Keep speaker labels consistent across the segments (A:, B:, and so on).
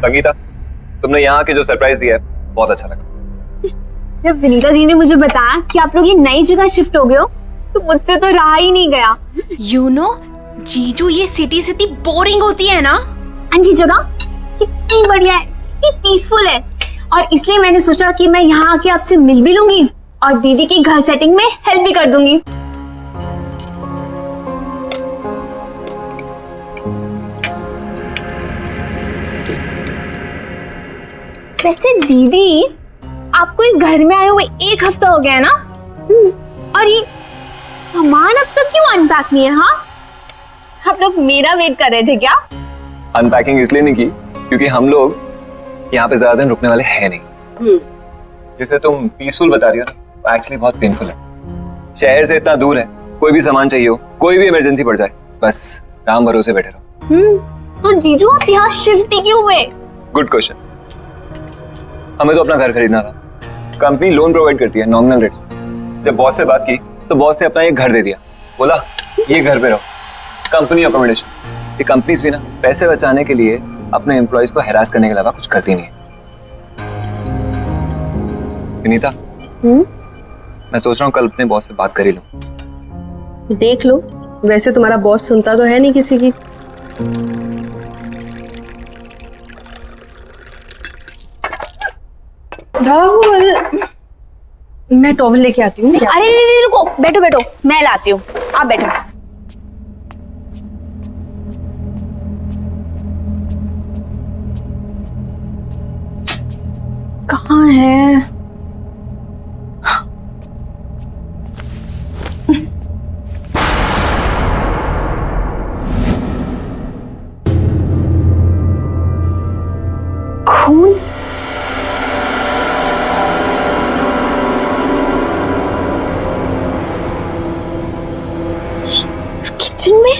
A: संगीता, तुमने यहाँ के जो सरप्राइज दिया है बहुत अच्छा लगा।
B: जब विनीता दी ने मुझे बताया कि आप लोग ये नई जगह शिफ्ट हो गए हो तो मुझसे तो रहा ही नहीं गया।
C: यू नो जीजू, ये सिटी सिटी बोरिंग होती है ना,
B: एंड ये जगह कितनी बढ़िया है, कितनी पीसफुल है, और इसलिए मैंने सोचा कि मैं यहाँ आके आपसे मिल भी लूंगी और दीदी की घर सेटिंग में हेल्प भी कर दूंगी। वैसे दीदी, आपको इस घर में आए हुए 1 हफ्ता हो गया है ना? और ये सामान अब तक क्यों अनपैक नहीं है? हाँ, आप लोग मेरा वेट कर रहे थे क्या?
A: अनपैकिंग इसलिए नहीं की क्योंकि हम लोग यहाँ पे ज्यादा दिन रुकने वाले हैं नहीं। जिसे तुम पीसफुल बता रही हो ना, एक्चुअली बहुत पेनफुल है। शहर से इतना दूर है, कोई भी सामान चाहिए हो, कोई भी इमरजेंसी पड़ जाए, बस राम भरोसे बैठे रहो।
B: तो जीजू आप यहाँ शिफ्ट ही क्यों हुए?
A: Good question. हमें तो अपना घर खरीदना था। कंपनी लोन प्रोवाइड करती है नॉमिनल रेट। जब बॉस से बात की तो बॉस ने अपना एक घर दे दिया, बोला ये घर पे रहो, कंपनी अकोमोडेशन। ये कंपनीज भी ना पैसे बचाने के लिए अपने एम्प्लॉयज को हैरास करने के अलावा कुछ करती नहीं है। विनीता, मैं सोच रहा हूँ कल अपने बॉस से बात कर ही लूं।
D: देख लो, वैसे तुम्हारा बॉस सुनता तो है नहीं किसी की। राहुल, मैं टॉवल लेके आती हूँ।
B: अरे नहीं, रुको, बैठो बैठो, मैं लाती हूँ, आप बैठो। कहाँ है? खून? किचन में?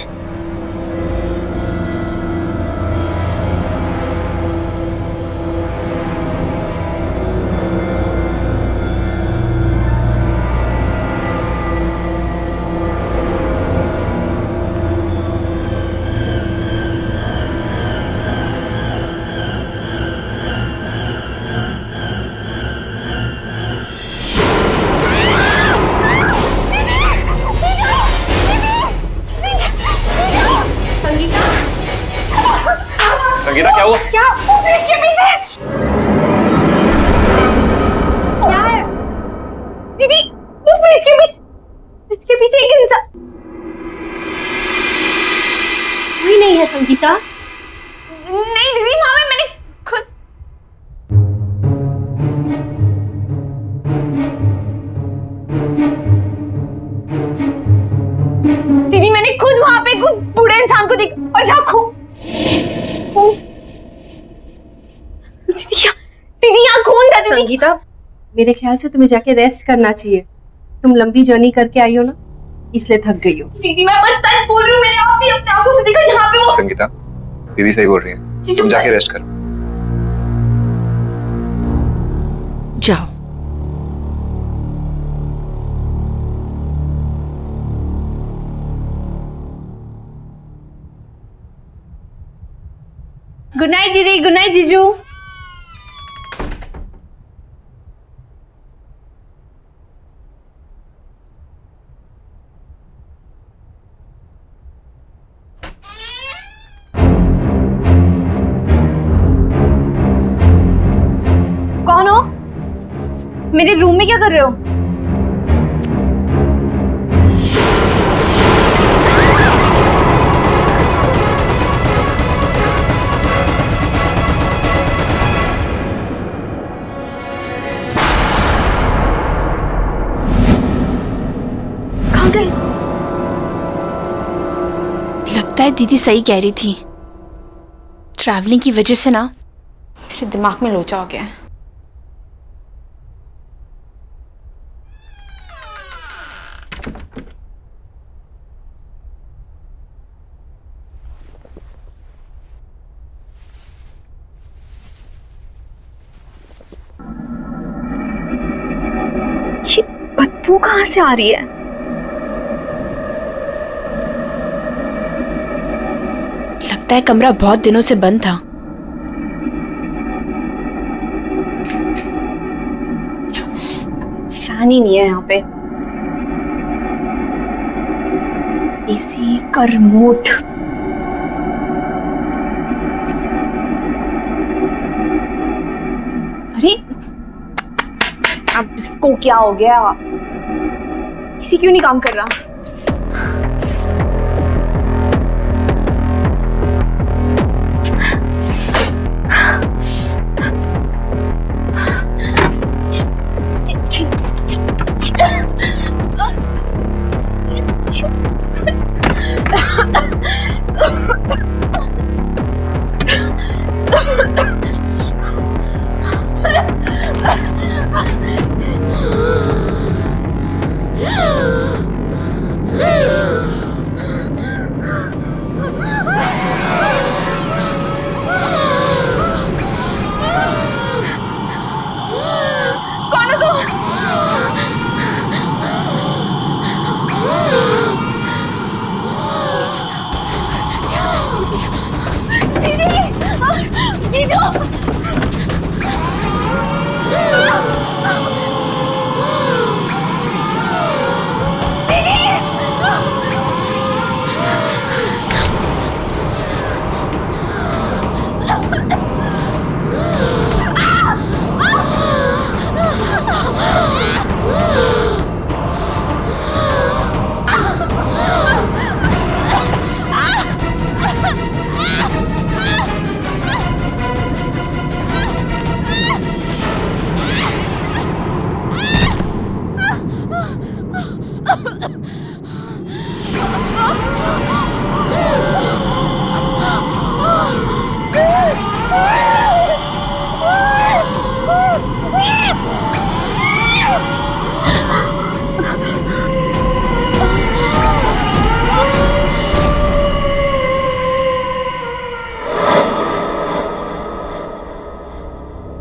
A: संगीता, क्या हुआ?
B: क्या? वो फ्रिज के पीछे क्या है? दीदी, वो फ्रिज के पीछे एक इंसान।
D: कोई नहीं है संगीता।
B: नहीं दीदी, वहां में मैंने खुद वहां पे कुछ बूढ़े इंसान को देखा और जहाँ दीदी यहाँ खून था।
D: संगीता, मेरे ख्याल से तुम्हें जाके रेस्ट करना चाहिए। तुम लंबी जर्नी करके आई हो ना, इसलिए थक गई हो।
B: दीदी मैं बस सच बोल रही हूँ, मैंने आप भी अपने आंखों से देखा यहाँ पे वो।
A: संगीता, दीदी सही बोल रही है, तुम जाके रेस्ट करो।
D: जाओ।
B: गुड नाइट दीदी, गुड नाइट जीजू। कौन हो? मेरे रूम में क्या कर रहे हो? कहाँ गए?
C: लगता है दीदी सही कह रही थी। ट्रैवलिंग की वजह से ना मेरे दिमाग में लोचा हो गया है।
B: ये बदबू कहाँ से आ रही है?
C: लगता है कमरा बहुत दिनों से बंद था।
B: ध्यान ही नहीं है यहाँ पे। एसी का रिमोट। अरे अब इसको क्या हो गया? एसी क्यों नहीं काम कर रहा?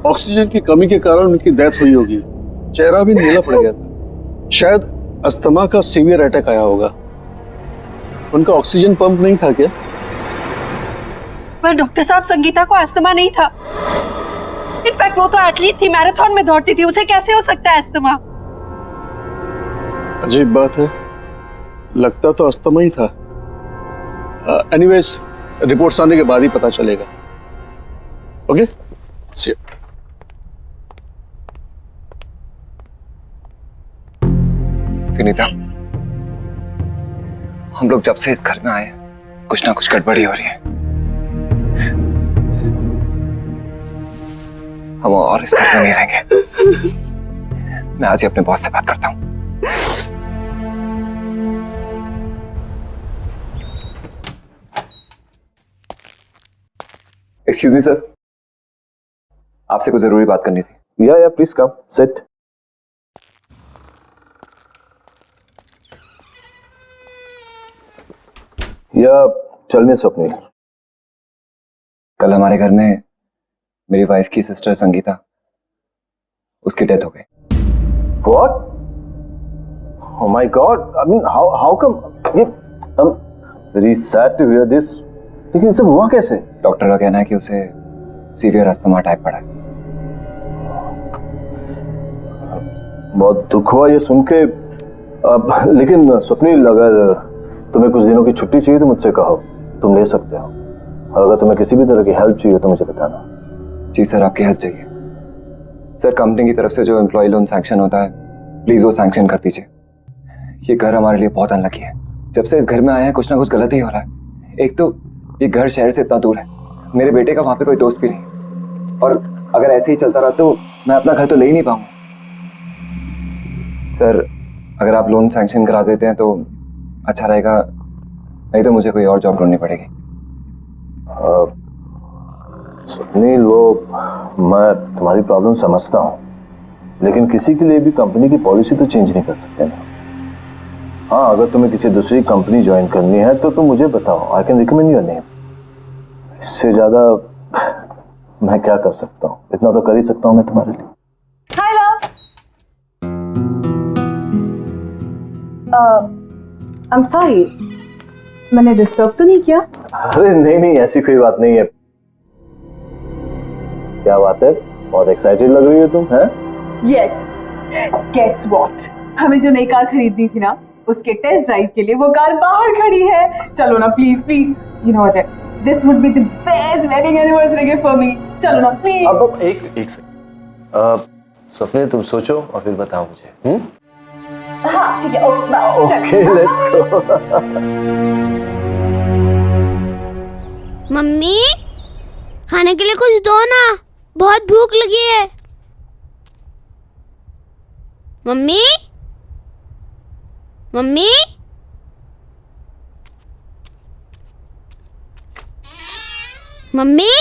E: ऑक्सीजन की कमी के कारण उनकी डेथ हुई होगी। चेहरा भी नीला पड़ गया था। शायद अस्थमा का सीवियर अटैक आया होगा। उनका ऑक्सीजन पंप नहीं था क्या?
D: पर डॉक्टर साहब, संगीता को अस्थमा नहीं था। इनफैक्ट वो तो एथलीट थी, मैराथन में दौड़ती थी, उसे कैसे हो सकता है अस्थमा?
E: अजीब बात है, लगता तो अस्थमा ही था। एनीवेज, रिपोर्ट्स आने के बाद ही पता चलेगा। Okay, C you.
A: विनीता, हम लोग जब से इस घर में आए कुछ ना कुछ गड़बड़ी हो रही है। हम और इस घर में नहीं रहेंगे। मैं आज ही अपने बॉस से बात करता हूँ। एक्सक्यूज मी सर, आपसे कुछ जरूरी बात करनी थी।
F: या प्लीज कम, सिट। या टेल मी स्वप्निल।
A: कल हमारे घर में मेरी वाइफ की सिस्टर संगीता, उसकी डेथ हो गई।
F: What? Oh my God! I mean, how come? ये I'm very sad to hear this. लेकिन सब हुआ कैसे?
A: डॉक्टर का कहना है कि उसे सीवियर अस्थमा अटैक पड़ा है।
F: बहुत दुख हुआ ये सुन के। अब लेकिन स्वप्निल, अगर तुम्हें कुछ दिनों की छुट्टी चाहिए तो मुझसे कहो, तुम ले सकते हो। और अगर तुम्हें किसी भी तरह की हेल्प चाहिए तो मुझे बताना।
A: जी सर, आपकी हेल्प चाहिए। सर, कंपनी की तरफ से जो एम्प्लॉय लोन सैंक्शन होता है, प्लीज वो सैंक्शन कर दीजिए। ये घर हमारे लिए बहुत अनलकी है। जब से इस घर में आए हैं कुछ ना कुछ गलत ही हो रहा है। एक तो ये घर शहर से इतना दूर है, मेरे बेटे का वहां पे कोई दोस्त भी नहीं, और अगर ऐसे ही चलता रहा तो मैं अपना घर तो ले ही नहीं पाऊंगा। सर, अगर आप लोन सैंक्शन करा देते हैं तो अच्छा रहेगा, नहीं तो मुझे कोई और जॉब ढूंढनी पड़ेगी।
F: सुनील, वो मैं तुम्हारी प्रॉब्लम समझता हूँ, लेकिन किसी के लिए भी कंपनी की पॉलिसी तो चेंज नहीं कर सकते ना। हाँ, अगर तुम्हें किसी दूसरी कंपनी ज्वाइन करनी है तो तुम मुझे बताओ, I can recommend your name. इससे ज्यादा मैं क्या कर सकता हूँ? इतना तो कर ही सकता हूँ मैं तुम्हारे लिए।
D: हाय लव। आई एम सॉरी, मैंने डिस्टर्ब तो नहीं किया?
F: अरे नहीं, ऐसी कोई बात नहीं है। क्या बात है, बहुत एक्साइटेड लग रही हो तुम, हैं?
D: यस,
G: गेस व्हाट, हमें जो नई कार खरीदनी थी ना, उसके टेस्ट ड्राइव के लिए वो कार बाहर खड़ी है। चलो ना please please, you know Ajay, this would be the best wedding anniversary gift for me. चलो ना प्लीज।
F: अब एक सेकंड, स्वप्निल तुम सोचो और फिर बताओ मुझे।
G: हाँ ठीक है, ओके
F: लेट्स गो।
B: मम्मी, खाने के लिए कुछ दो ना, बहुत भूख लगी है। Mummy, mummy, mummy,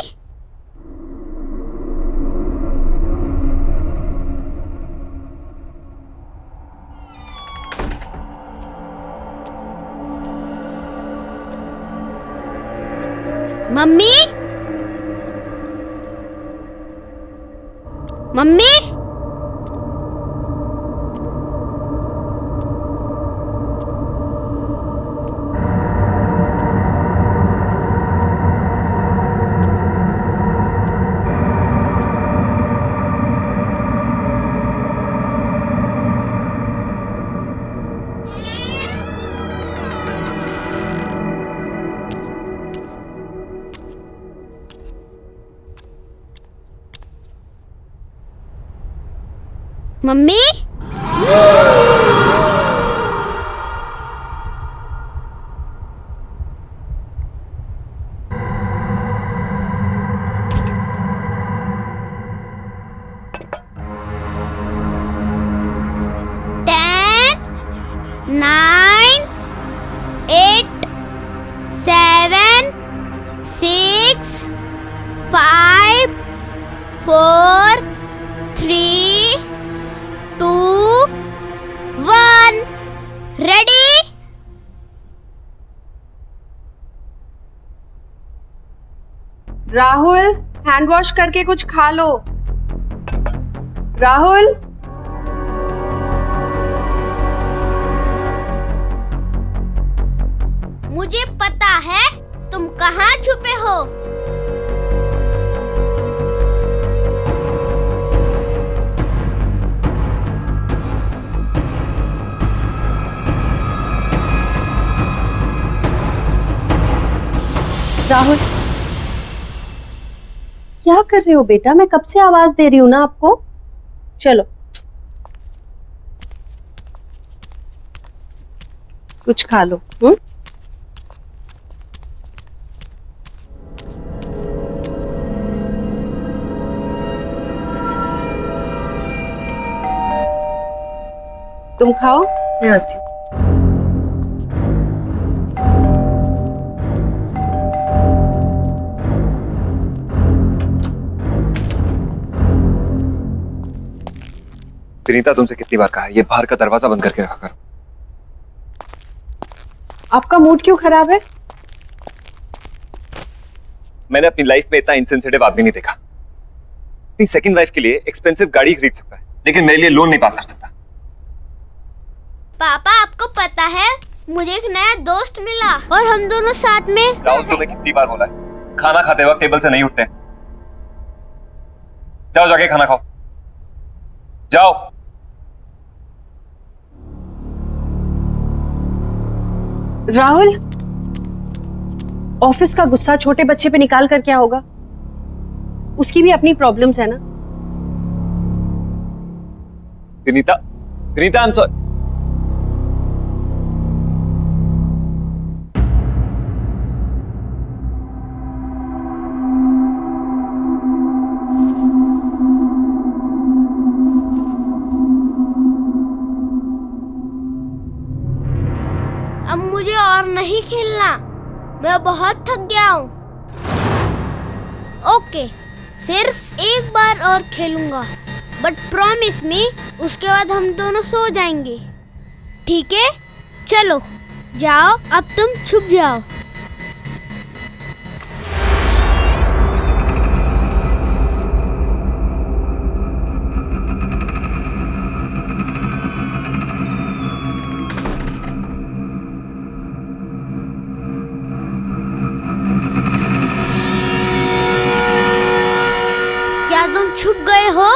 B: mummy, mummy, mummy, 10, 9, 8, 7, 6, 5, 4, 3, 2, 1, ready?
D: Rahul, hand wash करके कुछ खा लो। राहुल,
B: मुझे पता है तुम कहाँ छुपे हो।
D: राहुल, क्या कर रहे हो बेटा? मैं कब से आवाज दे रही हूँ ना आपको। चलो कुछ खा लो। तुम खाओ, मैं आती हूँ।
A: विनीता, तुमसे कितनी बार कहा है ये बाहर का दरवाजा बंद करके रखा करो।
D: आपका मूड क्यों खराब है?
A: मैंने अपनी लाइफ में इतना इनसेंसिटिव आदमी नहीं देखा। अपनी सेकंड वाइफ के लिए एक्सपेंसिव गाड़ी खरीद सकता है, लेकिन मेरे लिए लोन नहीं पास कर सकता।
B: पापा, आपको पता है मुझे एक नया दोस्त मिला और हम दोनों साथ में।
A: राहुल, तुम्हें कितनी बार बोला है खाना खाते वक्त टेबल से नहीं उठते। जाओ जाके खाना खाओ, जाओ।
D: राहुल, ऑफिस का गुस्सा छोटे बच्चे पे निकाल कर क्या होगा? उसकी भी अपनी प्रॉब्लम्स है ना।
A: Vinita, Vinita, I am sorry.
B: अब मुझे और नहीं खेलना, मैं बहुत थक गया हूँ। ओके, सिर्फ एक बार और खेलूंगा, बट प्रॉमिस मी उसके बाद हम दोनों सो जाएंगे, ठीक है? चलो जाओ, अब तुम छुप जाओ। क्या तुम छुप गए हो?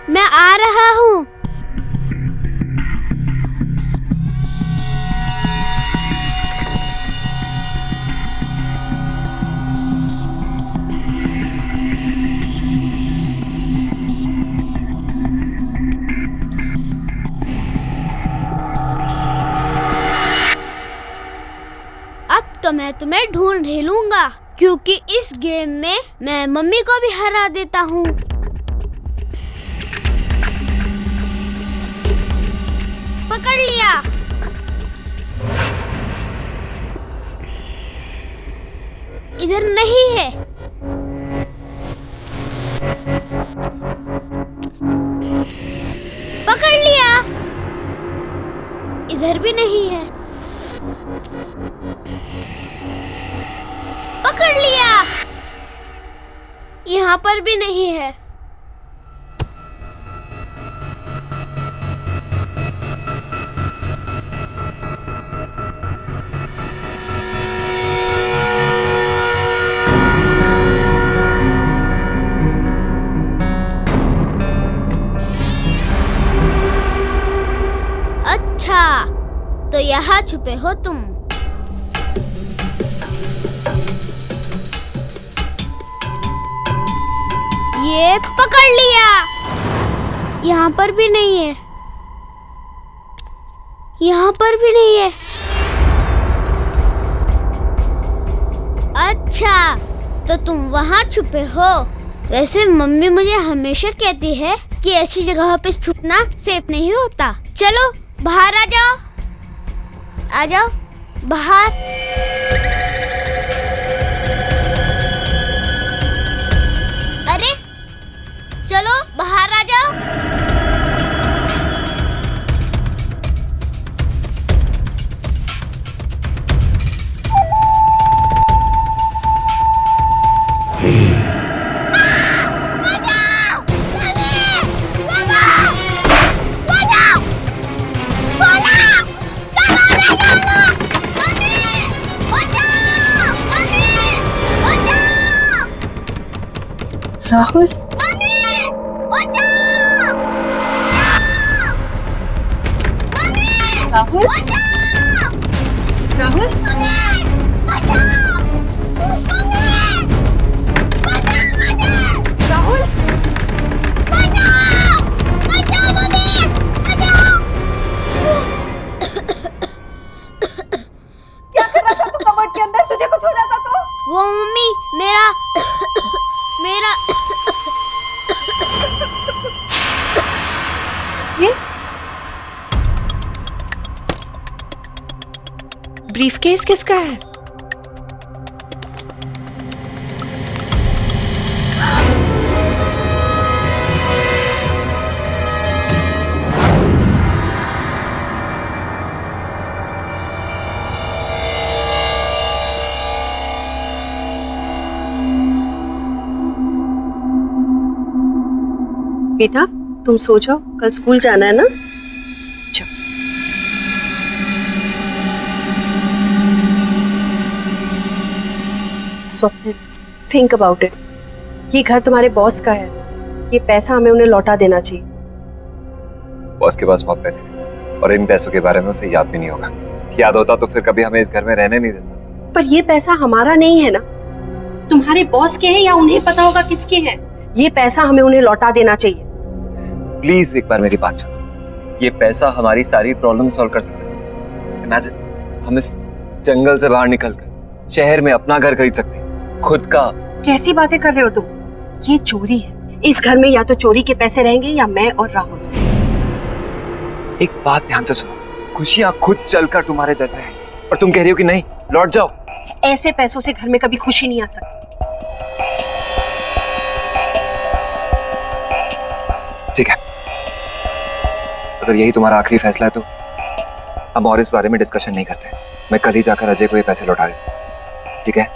B: मैं आ रहा हूँ।
H: तो मैं ढूंढ ही लूंगा, क्योंकि इस गेम में मैं मम्मी को भी हरा देता हूँ। पकड़ लिया। इधर नहीं है। पकड़ लिया। इधर भी नहीं है। पकड़ लिया। यहाँ पर भी नहीं है। अच्छा, तो यहाँ छुपे हो तुम। ये पकड़ लिया। यहाँ पर भी नहीं है। यहाँ पर भी नहीं है। अच्छा, तो तुम वहाँ छुपे हो। वैसे मम्मी मुझे हमेशा कहती है कि ऐसी जगह पे छुपना सेफ नहीं होता। चलो बाहर आ जाओ। आ जाओ बाहर। अरे चलो बाहर आ जाओ।
D: राहुल, राहुल, राहुल, राहुल, क्या कर रहा था तू कबर्ड के अंदर? तुझे कुछ हो जाता तो?
H: वो मम्मी मेरा
D: ये ब्रीफकेस किसका है? बेटा तुम सो जाओ, कल स्कूल जाना है ना। जाओ। स्वप्न, थिंक अबाउट इट। ये घर तुम्हारे बॉस का है। ये पैसा हमें उन्हें लौटा देना चाहिए।
A: बॉस के पास बहुत पैसे हैं और इन पैसों के बारे में उसे याद भी नहीं होगा। याद होता तो फिर कभी हमें इस घर में रहने नहीं देता।
D: पर ये पैसा हमारा नहीं है ना, तुम्हारे बॉस के हैं या उन्हें पता होगा किसके हैं। ये पैसा हमें उन्हें लौटा देना चाहिए।
A: प्लीज एक बार मेरी बात सुनो। ये पैसा हमारी सारी प्रॉब्लम सॉल्व कर सकता है। इमेजिन हम इस जंगल से बाहर निकलकर शहर में अपना घर खरीद सकते हैं, खुद का।
D: कैसी बातें कर रहे हो तुम? ये चोरी है। इस घर में या तो चोरी के पैसे रहेंगे या मैं और राहुल।
A: एक बात ध्यान से सुनो, खुशियां खुद चलकर तुम्हारे दर पे आएंगी और तुम कह रही हो कि नहीं, लौट जाओ।
D: ऐसे पैसों से घर में कभी खुशी नहीं आ सकती।
A: ठीक है, अगर यही तुम्हारा आखिरी फैसला है तो हम और इस बारे में डिस्कशन नहीं करते। मैं कल ही जाकर अजय को ये पैसे लौटा दूं, ठीक है?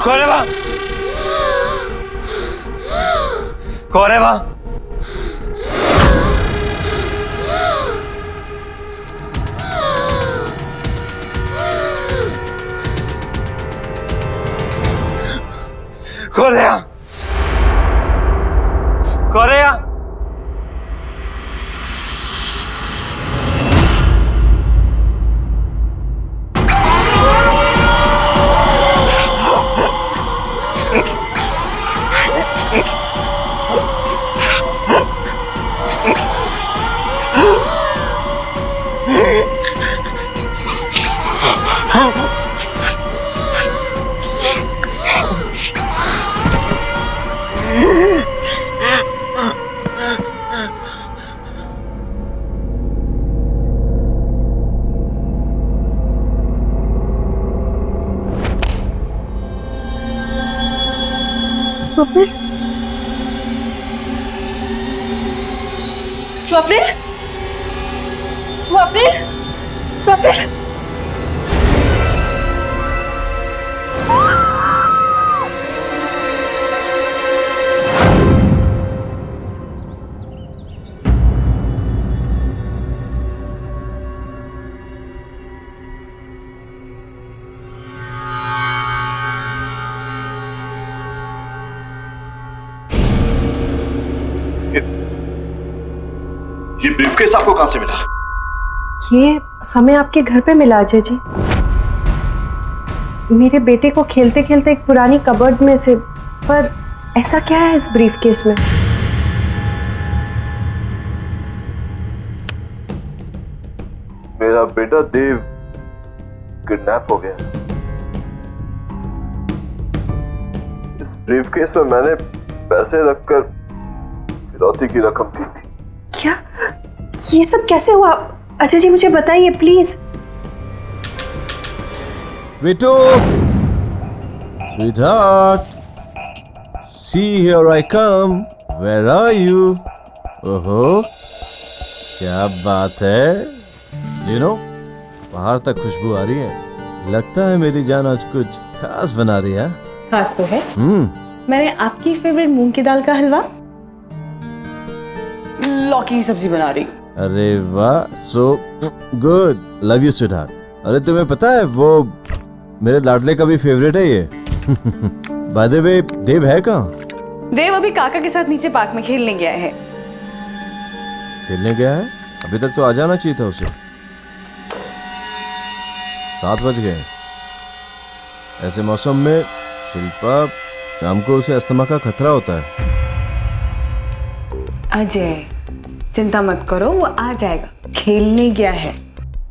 A: कौन है वहाँ? कौन है वहाँ? कौन है यहाँ? कौन है यहाँ?
D: स्वप्निल, स्वप्निल, स्वप्निल, स्वप्निल।
F: ये ब्रीफकेस आपको कहां से मिला?
I: ये हमें आपके घर पे मिला अजय जी। मेरे बेटे को खेलते खेलते एक पुरानी कबर्ड में से। पर ऐसा क्या है इस ब्रीफकेस में?
F: मेरा बेटा देव किडनैप हो गया। इस ब्रीफकेस में मैंने पैसे रखकर फिरौती की रकम दी थी।
I: क्या? ये सब कैसे हुआ? अजय जी मुझे बताइए प्लीज।
J: बेटो, sweetheart, see here I come. Where are you? ओहो, क्या बात है? You know, बाहर तक खुशबू आ रही है। लगता है मेरी जान आज कुछ खास बना रही है।
G: खास तो है। मैंने आपकी फेवरेट मूंग की दाल का हलवा, लौकी की सब्जी बना रही हूँ।
J: अरे वाह, so good. Love you, sweetheart. अरे तुम्हें पता है वो मेरे लाडले का भी फेवरेट है ये। By the way, देव है कहाँ?
G: देव अभी काका के साथ नीचे पार्क में खेलने गया है।
J: खेलने गया है? अभी तक तो आ जाना चाहिए था उसे। 7 बज गए। ऐसे मौसम में शिल्पा, शाम को उसे अस्थमा का खतरा होता है।
G: अजय, चिंता मत करो, वो आ जाएगा। खेलने गया है।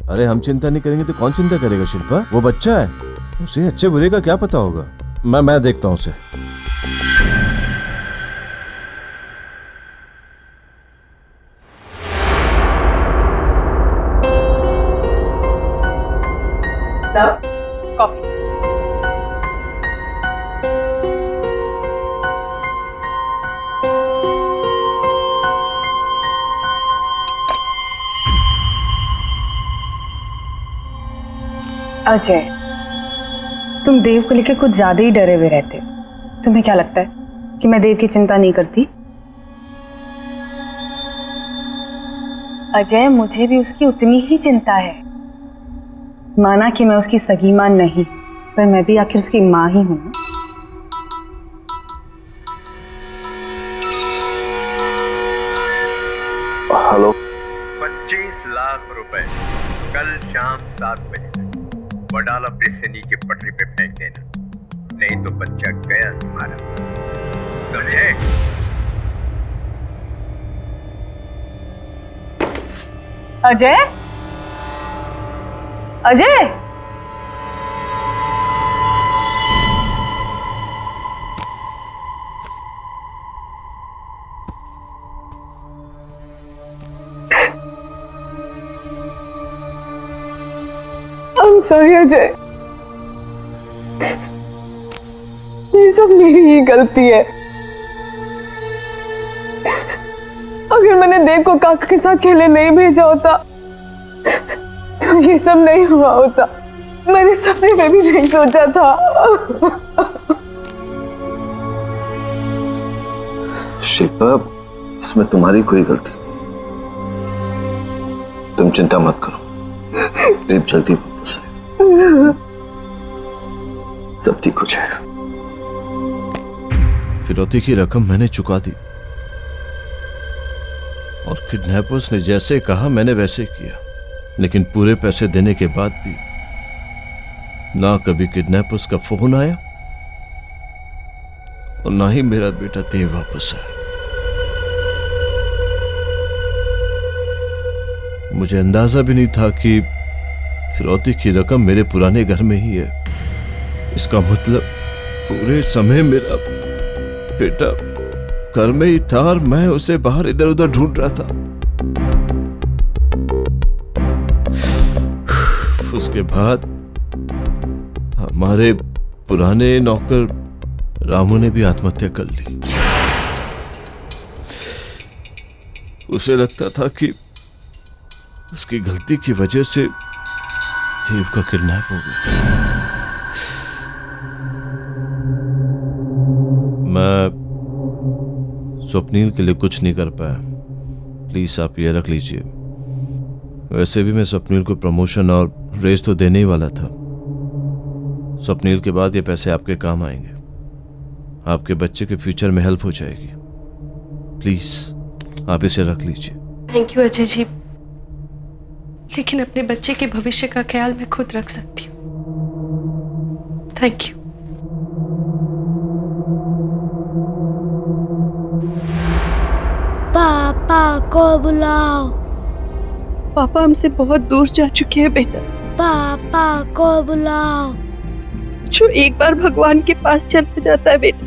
J: अरे हम चिंता नहीं करेंगे तो कौन चिंता करेगा शिल्पा? वो बच्चा है, उसे अच्छे बुरे का क्या पता होगा। मैं देखता हूँ उसे।
G: कॉफी। अजय, तुम देव को लेकर कुछ ज्यादा ही डरे हुए रहते हो। तुम्हें क्या लगता है कि मैं देव की चिंता नहीं करती? अजय, मुझे भी उसकी उतनी ही चिंता है। माना कि मैं उसकी सगी मां नहीं, पर मैं भी आखिर उसकी मां ही हूं ना।
F: हेलो।
K: 25 लाख रुपए कल शाम 7 बजे वडाला ब्रिज से नीचे पटरी पे फेंक देना, नहीं तो बच्चा गया तुम्हारा, समझे?
G: अजय, अजय, I'm sorry अजय, ये सब मेरी ही गलती है। अगर मैंने देव को काका के साथ खेलने नहीं भेजा होता तो ये सब नहीं हुआ होता। मैंने सपने में भी नहीं सोचा था।
F: शिल्पा, इसमें तुम्हारी कोई गलती नहीं। तुम चिंता मत करो, देव जल्दी वापस आएगा, सब ठीक हो जाएगा।
J: फिरौती की रकम मैंने चुका दी और किडनैपर्स ने जैसे कहा मैंने वैसे किया, लेकिन पूरे पैसे देने के बाद भी ना कभी किडनैपर्स का फोन आया और ना ही मेरा बेटा देव वापस आया। मुझे अंदाजा भी नहीं था कि फिरौती की रकम मेरे पुराने घर में ही है। इसका मतलब पूरे समय मेरा बेटा घर में ही था और मैं उसे बाहर इधर उधर ढूंढ रहा था। उसके बाद हमारे पुराने नौकर रामू ने भी आत्महत्या कर ली। उसे लगता था कि उसकी गलती की वजह से देव का किडनैप हो गया। मैं स्वप्नील के लिए कुछ नहीं कर पाया, प्लीज आप ये रख लीजिए। वैसे भी मैं स्वप्नील को प्रमोशन और रेस तो देने ही वाला था। स्वप्नील के बाद ये पैसे आपके काम आएंगे, आपके बच्चे के फ्यूचर में हेल्प हो जाएगी। प्लीज आप इसे रख लीजिए।
D: थैंक यू अजय जी, लेकिन अपने बच्चे के भविष्य का ख्याल मैं खुद रख सकती हूँ। Thank you.
H: पापा को बुलाओ।
D: पापा हमसे बहुत दूर जा चुके हैं बेटा।
H: पापा को बुलाओ।
D: जो एक बार भगवान के पास चला जाता है बेटा,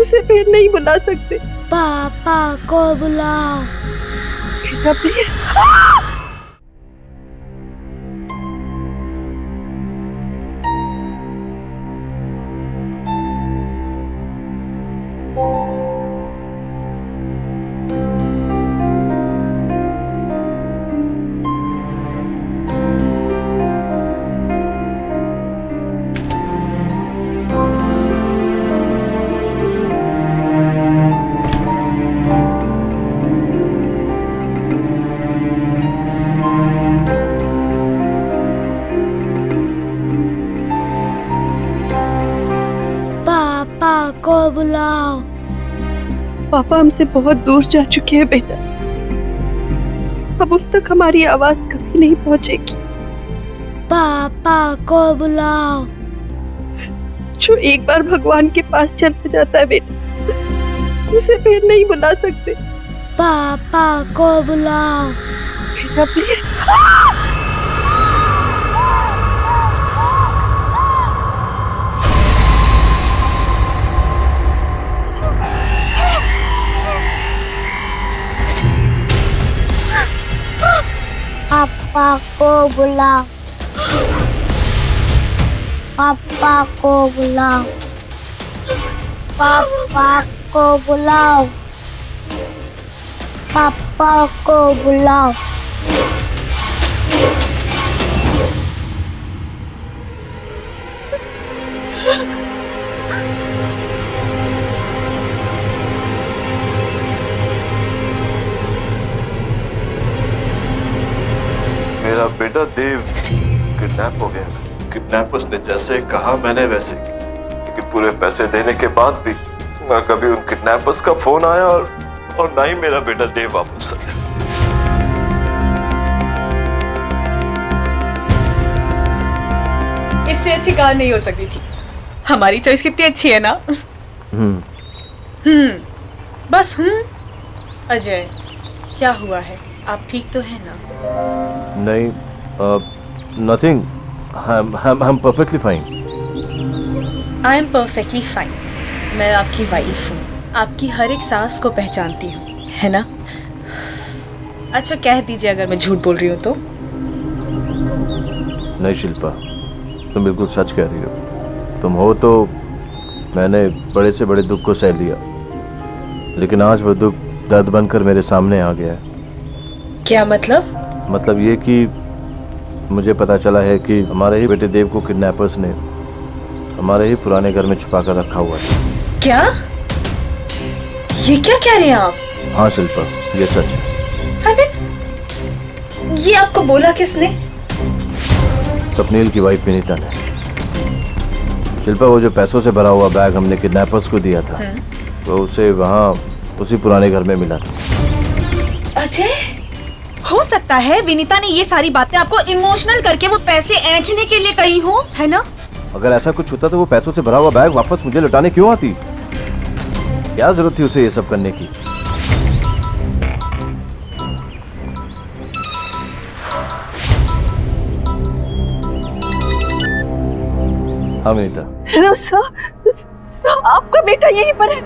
D: उसे फिर नहीं बुला सकते।
H: पापा को बुलाओ
D: बेटा प्लीज।
H: को बुलाओ।
D: पापा हमसे बहुत दूर जा चुके हैं बेटा, अब उन तक हमारी आवाज कभी नहीं पहुंचेगी।
H: पापा को बुलाओ।
D: जो एक बार भगवान के पास चला जाता है बेटा, उसे फिर नहीं बुला सकते।
H: पापा को बुलाओ
D: बेटा प्लीज।
H: पापा को बुलाओ। पापा को बुलाओ। पापा को बुलाओ। पापा को बुलाओ।
F: बेटा देव किडनैप हो गया। किडनैपर्स ने जैसे कहा मैंने वैसे, लेकिन पूरे पैसे देने के बाद भी ना कभी उन किडनैपर्स का फोन आया और ना ही मेरा बेटा देव वापस आया।
G: इससे अच्छी कार नहीं हो सकती थी। हमारी चॉइस कितनी अच्छी है ना। बस अजय, क्या हुआ है? आप ठीक तो है ना?
F: नहीं, nothing, I am perfectly fine.
G: I am perfectly fine. मैं आपकी वाइफ हूँ, आपकी हर एक सांस को पहचानती हूँ, है ना? अच्छा कह दीजिए अगर मैं झूठ बोल रही हूँ तो।
F: नहीं शिल्पा, तुम बिल्कुल सच कह रही हो। तुम हो तो मैंने बड़े से बड़े दुख को सह लिया, लेकिन आज वो दुख दर्द बनकर मेरे सामने आ गया है।
G: क्या मतलब?
F: मतलब ये कि मुझे पता चला है कि हमारे ही बेटे देव को किडनैपर्स ने हमारे ही पुराने घर में छुपा कर रखा हुआ है।
G: क्या? ये क्या कह रहे हैं आप?
F: हाँ शिल्पा, ये सच है।
G: अरे ये आपको बोला किसने?
F: सपनील की वाइफ विनीता ने। शिल्पा, वो जो पैसों से भरा हुआ बैग हमने किडनैपर्स को दिया था, वो उसे वहाँ उसी पुराने घर में मिला था।
G: अजय, हो सकता है विनीता ने ये सारी बातें आपको इमोशनल करके वो पैसे ऐंठने के लिए कही हो, है ना?
F: अगर ऐसा कुछ होता तो वो पैसों से भरा हुआ बैग वापस मुझे लौटाने क्यों आती? क्या जरूरत थी उसे ये सब करने की? हाँ विनीता।
D: हेलो सर, आपका बेटा यहीं पर है।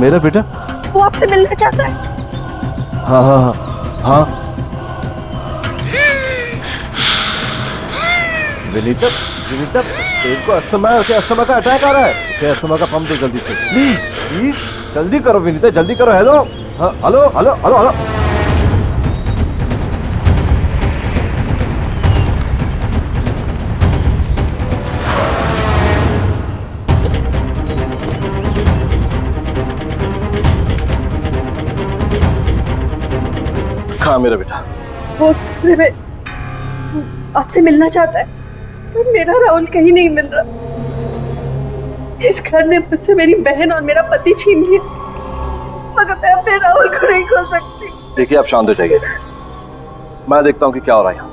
F: मेरा बेटा?
D: वो आपसे मिलना चाहता है।
F: हाँ हाँ हाँ हाँ। विनीता, विनीता, देव को अस्थमा का अटैक आ रहा है। उसे अस्थमा का पंप दो जल्दी से, प्लीज प्लीज जल्दी करो विनीता, जल्दी करो। हेलो, हाँ, हेलो हेलो हेलो हेलो। कहाँ मेरा बेटा?
D: वो आपसे मिलना चाहता है, पर मेरा राहुल कहीं नहीं मिल रहा। इस घर ने मुझसे मेरी बहन और मेरा पति छीन लिया, मगर मैं अपने राहुल को नहीं खो सकती।
F: देखिए आप शांत हो जाइए, मैं देखता हूँ कि क्या हो रहा है यहाँ।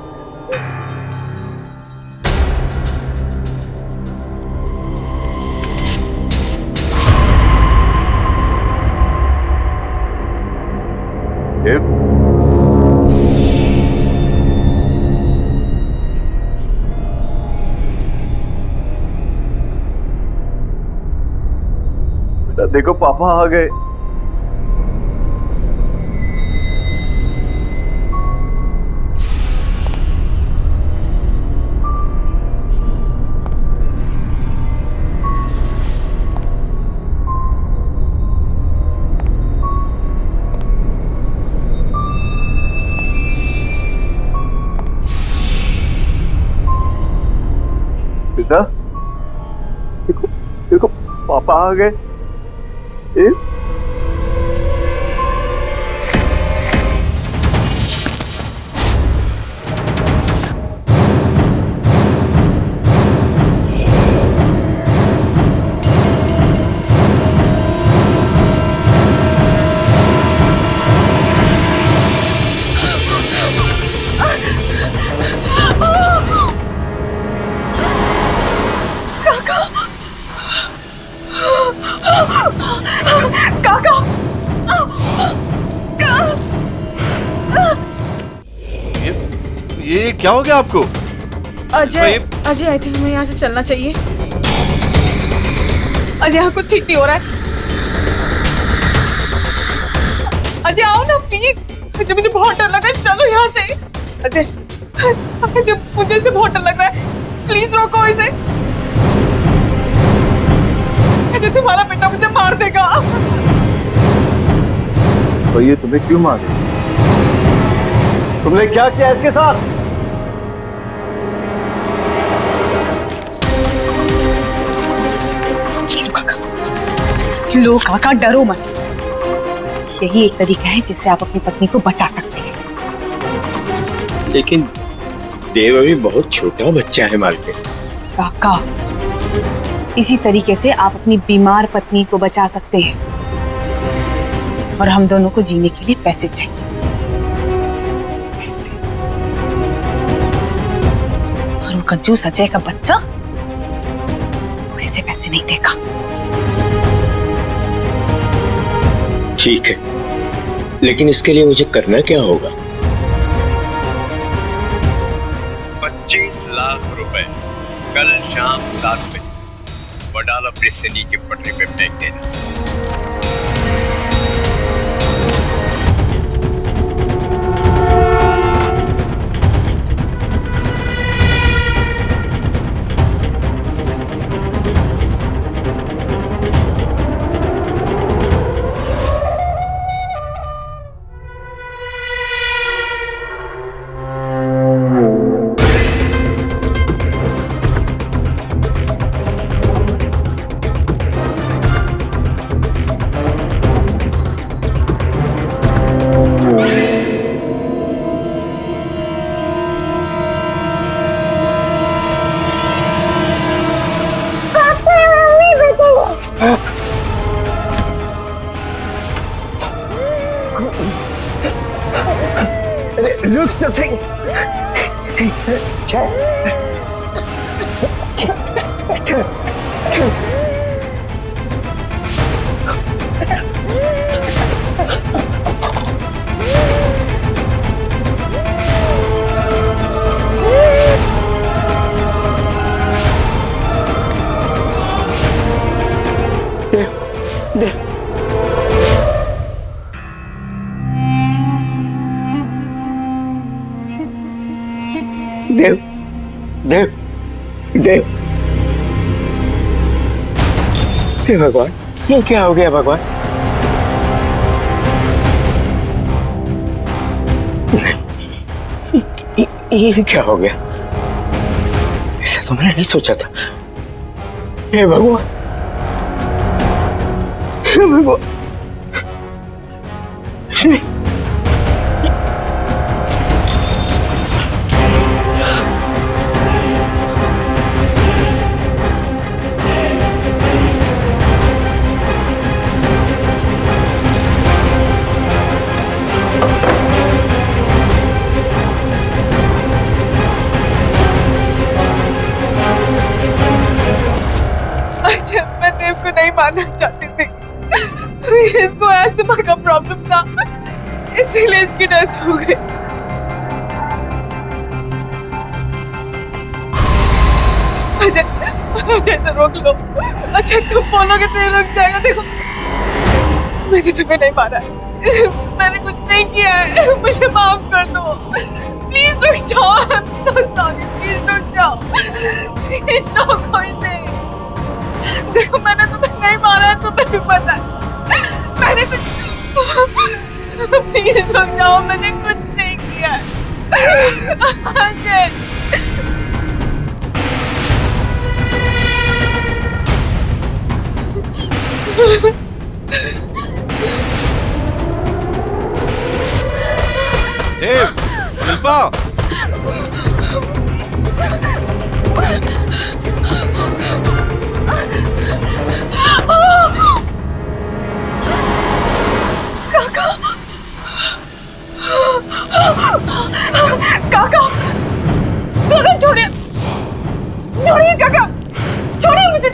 F: देखो पापा आ गए। बेटा देखो, देखो पापा आ गए। ये क्या हो गया आपको?
G: अजय, अजय आई थिंक हमें यहाँ से चलना चाहिए। अजय यहाँ कुछ ठीक नहीं हो रहा है। अजय आओ ना प्लीज, मुझे बहुत डर लग रहा है, चलो यहाँ से। अजय, अजय मुझे इसे बहुत डर लग रहा है, प्लीज रोको इसे। अजय तुम्हारा बेटा मुझे मार देगा।
F: तो ये तुम्हें क्यों मार देगा? तुमने क्या किया इसके साथ?
G: लो काका, डरो मत। यही एक तरीका है जिससे आप अपनी पत्नी को बचा सकते हैं।
L: लेकिन देव अभी बहुत छोटा बच्चा है मालकिन।
G: काका, इसी तरीके से आप अपनी बीमार पत्नी को बचा सकते हैं। और हम दोनों को जीने के लिए पैसे चाहिए, पैसे। और वो कंजूस अजय का बच्चा वो ऐसे पैसे नहीं देगा।
L: ठीक है, लेकिन इसके लिए मुझे करना क्या होगा?
K: 25 लाख रुपए कल शाम 7 बजे वडाला ब्रिज से नीचे पटरी पे फेंक देना।
A: रुक तो सही।
L: देव, देव, देव, हे भगवान, ये क्या हो गया भगवान? ये क्या हो गया? ऐसा तो मैंने नहीं सोचा था। हे भगवान, हे भगवान।
G: नहीं मानना चाहती थी, इसको अस्थमा का प्रॉब्लम था, इसीलिए इसकी डेथ हो गई। अजय, अजय से रोक लो। अच्छा तुम बोलोगे तो ये रुक जाएगा। देखो मैंने तुम्हें नहीं मारा है, मैंने कुछ नहीं किया है, मुझे माफ कर दो। प्लीज रुक जाओ, I am so sorry. Please रुक जाओ, प्लीज रोको इसे। देखो मैंने तुम्हें नहीं मारा है, तुम्हें भी पता है। मैंने कुछ, प्लीज रुक जाओ, मैंने कुछ नहीं किया है। अजय,
J: देव, शिल्पा,
G: काका, काका छोड़िए, छोड़िए काका, छोड़िए मुझे।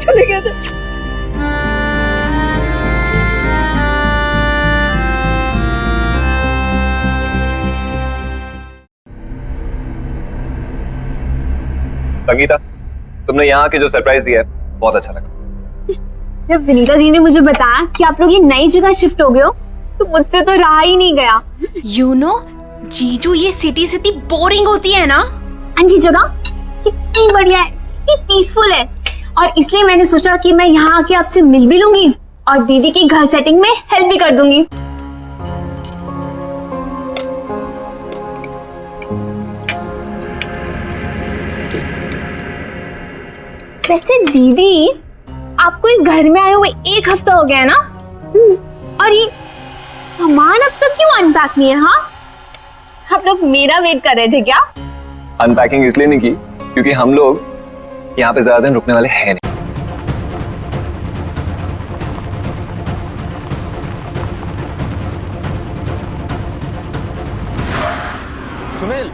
D: चले गए थे।
A: संगीता, तुमने यहाँ के जो सरप्राइज दिया है बहुत अच्छा लगा।
B: जब विनीता दी ने मुझे बताया कि आप लोग ये नई जगह शिफ्ट हो गए हो तो मुझसे तो रहा ही नहीं गया।
C: यू नो जीजू, ये सिटी सिटी बोरिंग होती है ना,
B: एंड ये जगह कितनी बढ़िया है, कितनी पीसफुल है, और इसलिए मैंने सोचा कि मैं यहाँ आके आपसे मिल भी लूंगी और दीदी की घर सेटिंग में हेल्प भी कर दूंगी। वैसे दीदी, आपको इस घर में आए हुए 1 हफ्ता हो गया है ना? और ये सामान अब तक क्यों अनपैक नहीं है? हाँ, आप लोग मेरा वेट कर रहे थे क्या?
A: अनपैकिंग इसलिए नहीं की क्योंकि हम लोग यहाँ पे ज्यादा दिन रुकने वाले हैं नहीं।
F: सुनील,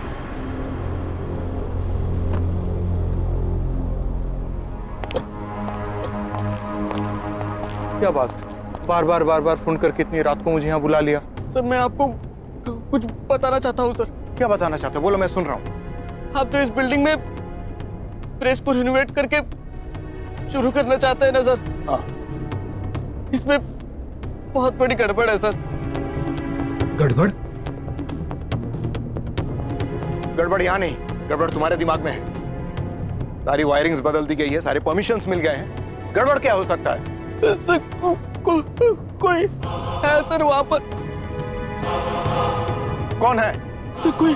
M: क्या बात, बार बार फोन करके इतनी रात को मुझे यहाँ बुला लिया?
L: सर मैं आपको कुछ बताना चाहता हूँ सर।
M: क्या बताना चाहते हो? बोलो, मैं सुन रहा हूँ।
L: आप जो इस बिल्डिंग में प्रेस को रिनोवेट करके शुरू करना चाहते हैं ना सर,
M: हाँ।
L: इसमें बहुत बड़ी गड़बड़ है सर।
M: गड़बड़? गड़बड़ यहाँ नहीं, गड़बड़ तुम्हारे दिमाग में है। सारी वायरिंग्स बदल दी गई है, सारे परमिशंस मिल गए हैं। गड़बड़ क्या हो सकता है?
L: सर कोई है सर वहां पर।
M: कौन है?
L: सर कोई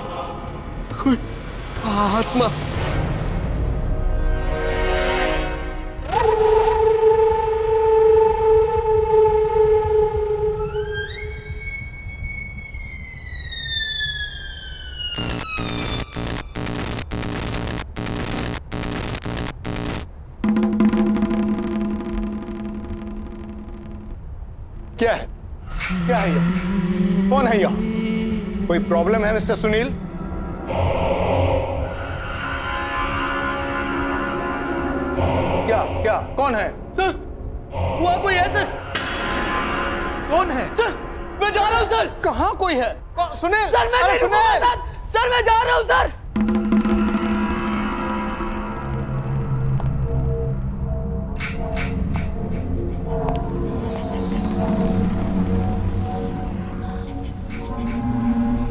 L: आत्मा।
M: क्या है? क्या है ये? कौन है यहाँ? कोई प्रॉब्लम है मिस्टर सुनील? क्या कौन है?
L: सर वहां कोई है सर।
M: कौन है?
L: सर मैं जा रहा हूँ सर।
M: कहाँ कोई है? सुनील,
L: सर मैं नहीं रुकूंगा सर। सर मैं जा रहा हूँ सर।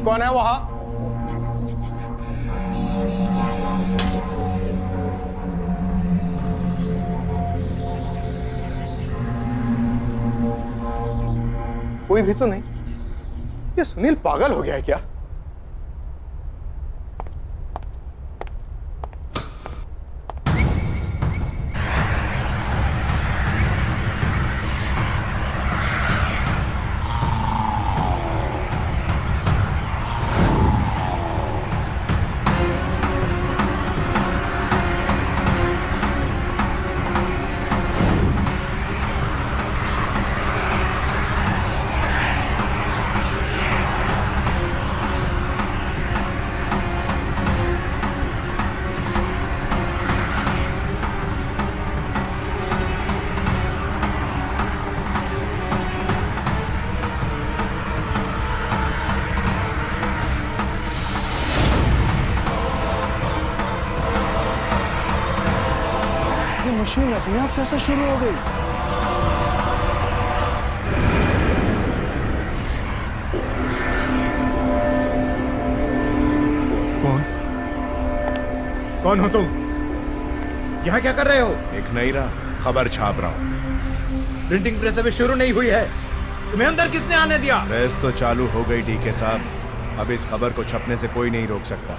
M: कौन है वहां? कोई भी तो नहीं। ये सुनील पागल हो गया है क्या? मशीन अपने आप कैसे शुरू हो गई? कौन हो तुम? यहाँ क्या कर रहे हो?
N: एक नहीं रहा, खबर छाप रहा हूँ।
M: प्रिंटिंग प्रेस अभी शुरू नहीं हुई है, तुम्हें अंदर किसने आने दिया?
N: प्रेस तो चालू हो गई डीके साहब, अब इस खबर को छपने से कोई नहीं रोक सकता।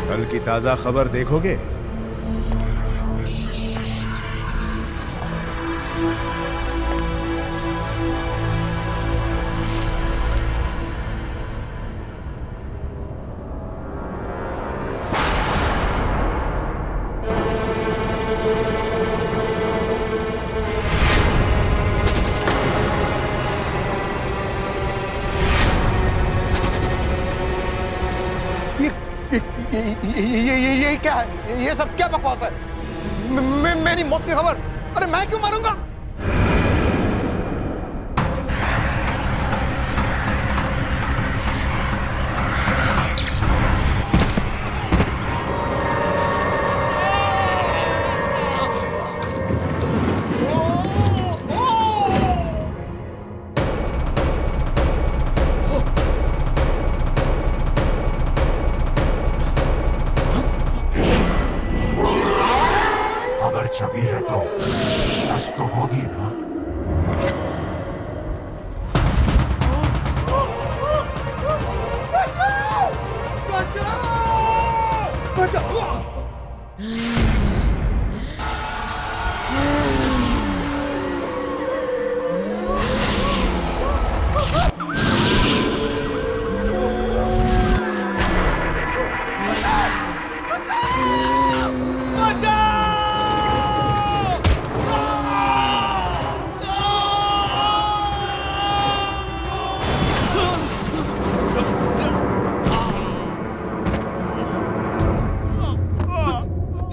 N: कल की ताजा खबर देखोगे?
M: ये क्या है? ये सब क्या बकवास है? मेरी मौत की खबर, अरे मैं क्यों मारूंगा?
O: अगर छवि है तो सच तो होगी ना।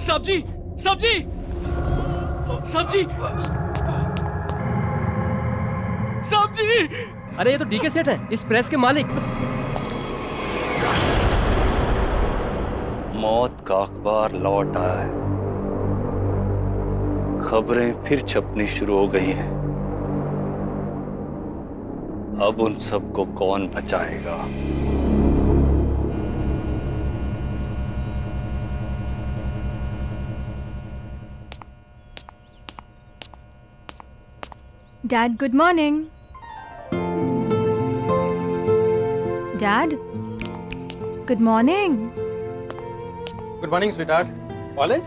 P: सब्जी सब्जी सब्जी सब्जी।
Q: अरे ये तो डीके सेठ है, इस प्रेस के मालिक।
R: मौत का अखबार लौट आया है, खबरें फिर छपनी शुरू हो गई हैं। अब उन सबको कौन बचाएगा?
S: Dad, good morning. Dad, good morning.
Q: Good morning sweetheart. College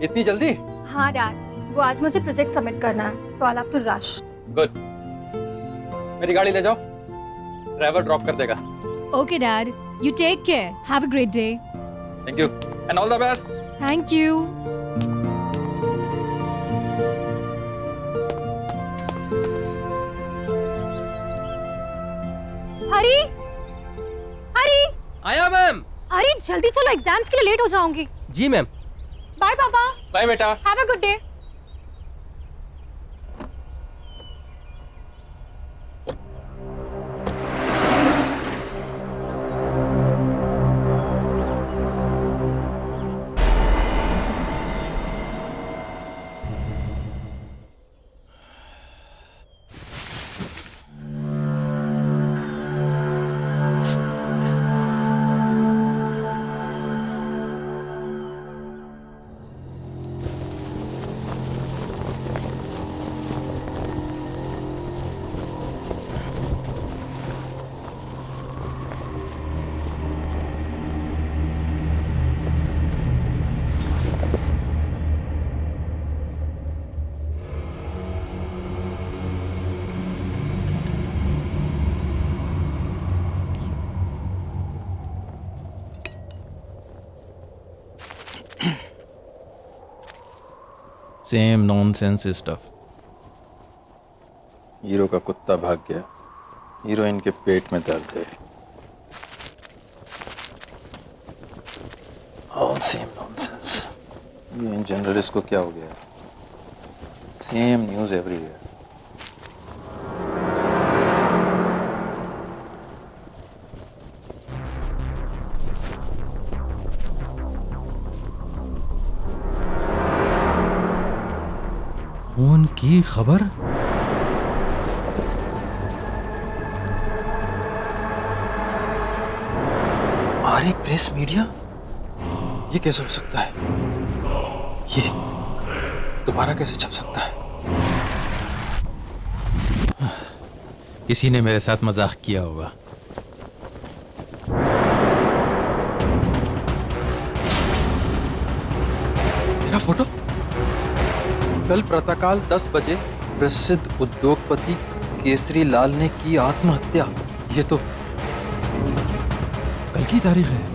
Q: इतनी जल्दी?
S: हाँ डैड, वो आज मुझे प्रोजेक्ट सबमिट करना है, तो I have to rush.
Q: Good. मेरी गाड़ी ले जाओ, ड्राइवर ड्रॉप कर देगा।
S: Okay Dad, you take care. Have a great day.
Q: Thank you and all the best.
S: Thank you. हरी, हरी।
Q: आया मैम।
S: अरे जल्दी चलो, एग्जाम्स के लिए लेट हो जाऊंगी।
Q: जी मैम।
S: बाय पापा।
Q: बाय बेटा।
S: Have a good day.
J: Same nonsense stuff.
T: Hero का कुत्ता भाग गया, हीरोइन के पेट में दर्द है। All same nonsense. ये इन जनरल इसको क्या हो गया? Same news everywhere.
J: खून की खबर?
T: आर्य प्रेस मीडिया? ये कैसे हो सकता है? ये दोबारा कैसे छप सकता है?
J: किसी ने मेरे साथ मजाक किया होगा।
T: मेरा फोटो? कल प्रातःकाल 10 बजे प्रसिद्ध उद्योगपति केसरी लाल ने की आत्महत्या। ये तो
J: कल की तारीख है।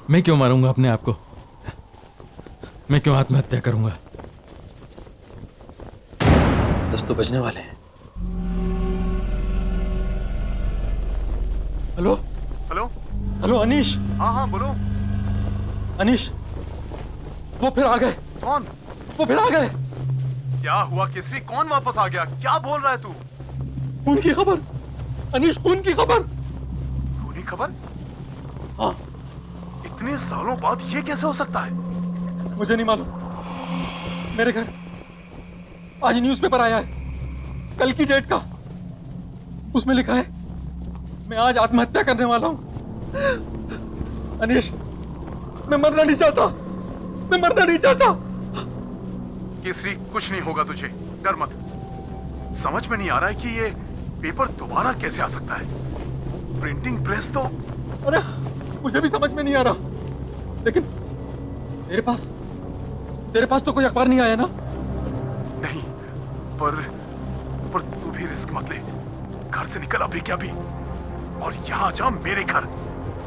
J: मैं क्यों मारूंगा अपने आप को? मैं क्यों आत्महत्या करूंगा?
T: 10 तो बजने वाले हैं। Hello
M: hello
T: hello Anish.
M: हाँ हाँ बोलो।
T: अनीश, वो फिर आ गए।
M: कौन?
T: वो फिर आ गए।
M: क्या हुआ केसरी? कौन वापस आ गया? क्या बोल रहा है तू?
T: खून की खबर अनीश, खून की खबर।
M: खूनी खबर?
T: हाँ।
M: इतने सालों बाद ये कैसे हो सकता है?
T: मुझे नहीं मालूम। मेरे घर आज न्यूज़पेपर आया है, कल की डेट का। उसमें लिखा है मैं आज आत्महत्या करने वाला हूं। अनीश, मैं मरना नहीं चाहता, मैं मरना नहीं चाहता।
M: केसरी कुछ नहीं होगा तुझे, डर मत। समझ में नहीं आ रहा है कि ये पेपर दोबारा कैसे आ सकता है। प्रिंटिंग प्रेस तो...
T: अरे मुझे भी समझ में नहीं आ रहा, लेकिन तेरे पास तो कोई अखबार नहीं आया ना?
M: नहीं, पर तू भी रिस्क मत ले। घर से निकल अभी क्या भी, और यहाँ जा मेरे घर,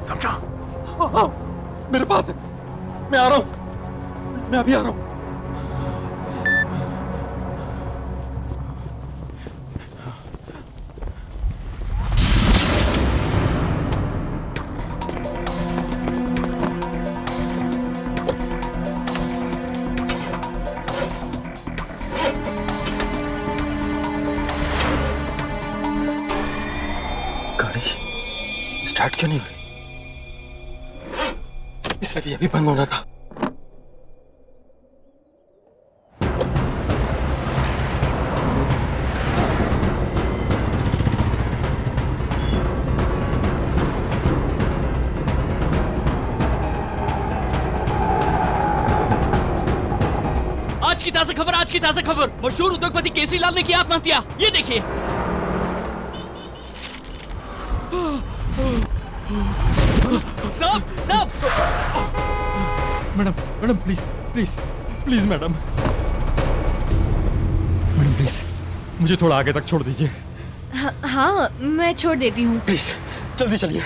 M: समझा?
T: हाँ, मेरे पास है। मैं आ रहा हूं, मैं अभी आ रहा हूं। स्टार्ट क्यों नहीं हुई? इसे भी अभी बंद होना था।
P: आज की ताजा खबर, आज की ताजा खबर। मशहूर उद्योगपति केसरी लाल ने की आत्महत्या। ये देखिए। साहब
T: madam please please please madam please मुझे थोड़ा आगे तक छोड़ दीजिए।
C: हाँ, मैं छोड़ देती हूँ।
T: प्लीज जल्दी चलिए।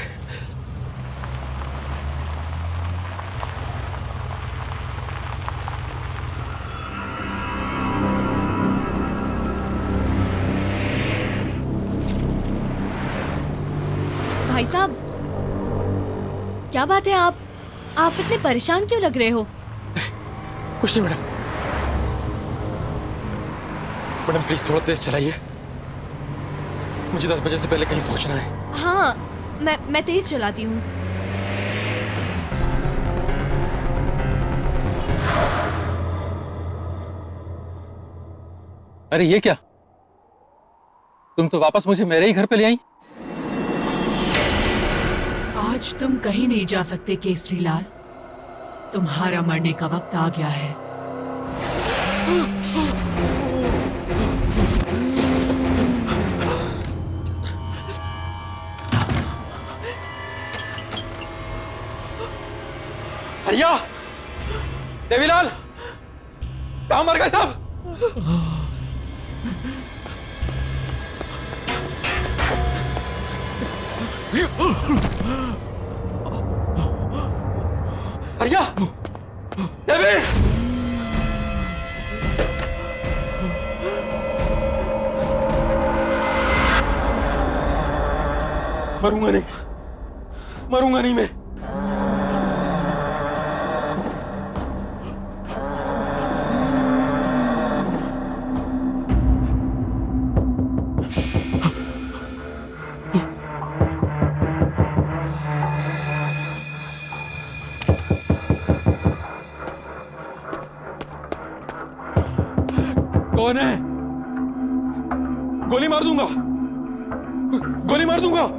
C: भाई साहब, क्या बात है? आप इतने परेशान क्यों लग रहे हो?
T: कुछ नहीं मैडम प्लीज थोड़ा तेज चलाइए। मुझे 10 बजे से पहले कहीं पहुंचना है।
C: हाँ, मैं तेज चलाती हूँ।
T: अरे ये क्या, तुम तो वापस मुझे मेरे ही घर पे ले आई।
U: आज तुम कहीं नहीं जा सकते केसरी लाल, तुम्हारा मरने का वक्त आ गया है।
T: भैया, देवीलाल, कहाँ मर गए साहब? भैया, देवी, मरूंगा नहीं मैं। कौन है? गोली मार दूंगा, गोली मार दूंगा।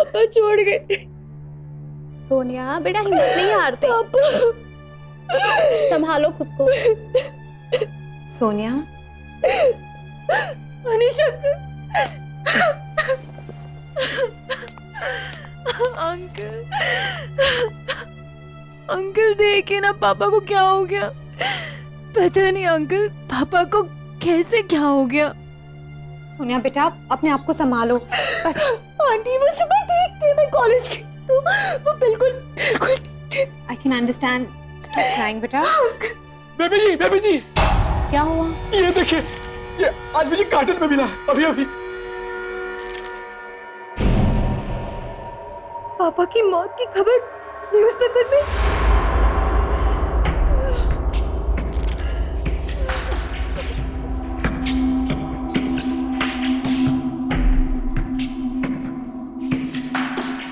B: पापा छोड़ गए। सोनिया बेटा हिम्मत नहीं हारते। संभालो खुद को।
G: सोनिया
B: अनीश अंकल अंकल देखिए ना पापा को क्या हो गया। पता नहीं अंकल पापा को कैसे क्या हो गया।
S: सोनिया बेटा अपने आप को संभालो बस।
B: आंटी वो सुबह ठीक थे, मैं कॉलेज गई तो वो बिल्कुल बिल्कुल ठीक थे।
S: I can understand. Stop crying बेटा।
T: बेबी जी
S: क्या हुआ?
T: ये देखिए, ये आज मुझे कार्टन में मिला अभी अभी।
S: पापा की मौत की खबर न्यूज़पेपर में।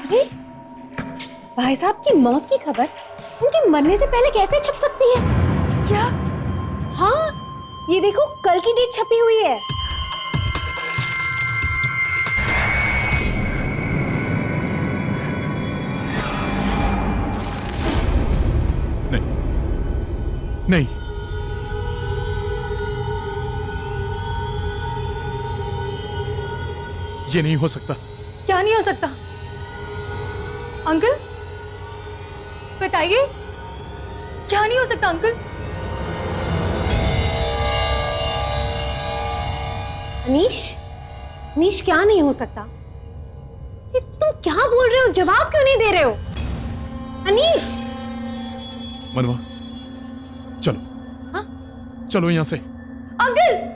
S: अरे भाई साहब की मौत की खबर उनके मरने से पहले कैसे छप सकती है? क्या? हाँ ये देखो कल की डेट छपी हुई है।
M: नहीं, ये नहीं हो सकता।
S: क्या नहीं हो सकता? अंकल बताइए क्या नहीं हो सकता अंकल? अनीश क्या नहीं हो सकता? ये तुम क्या बोल रहे हो? जवाब क्यों नहीं दे रहे हो? अनीश
M: मनवा चलो।
S: हाँ?
M: चलो यहां से।
S: अंकल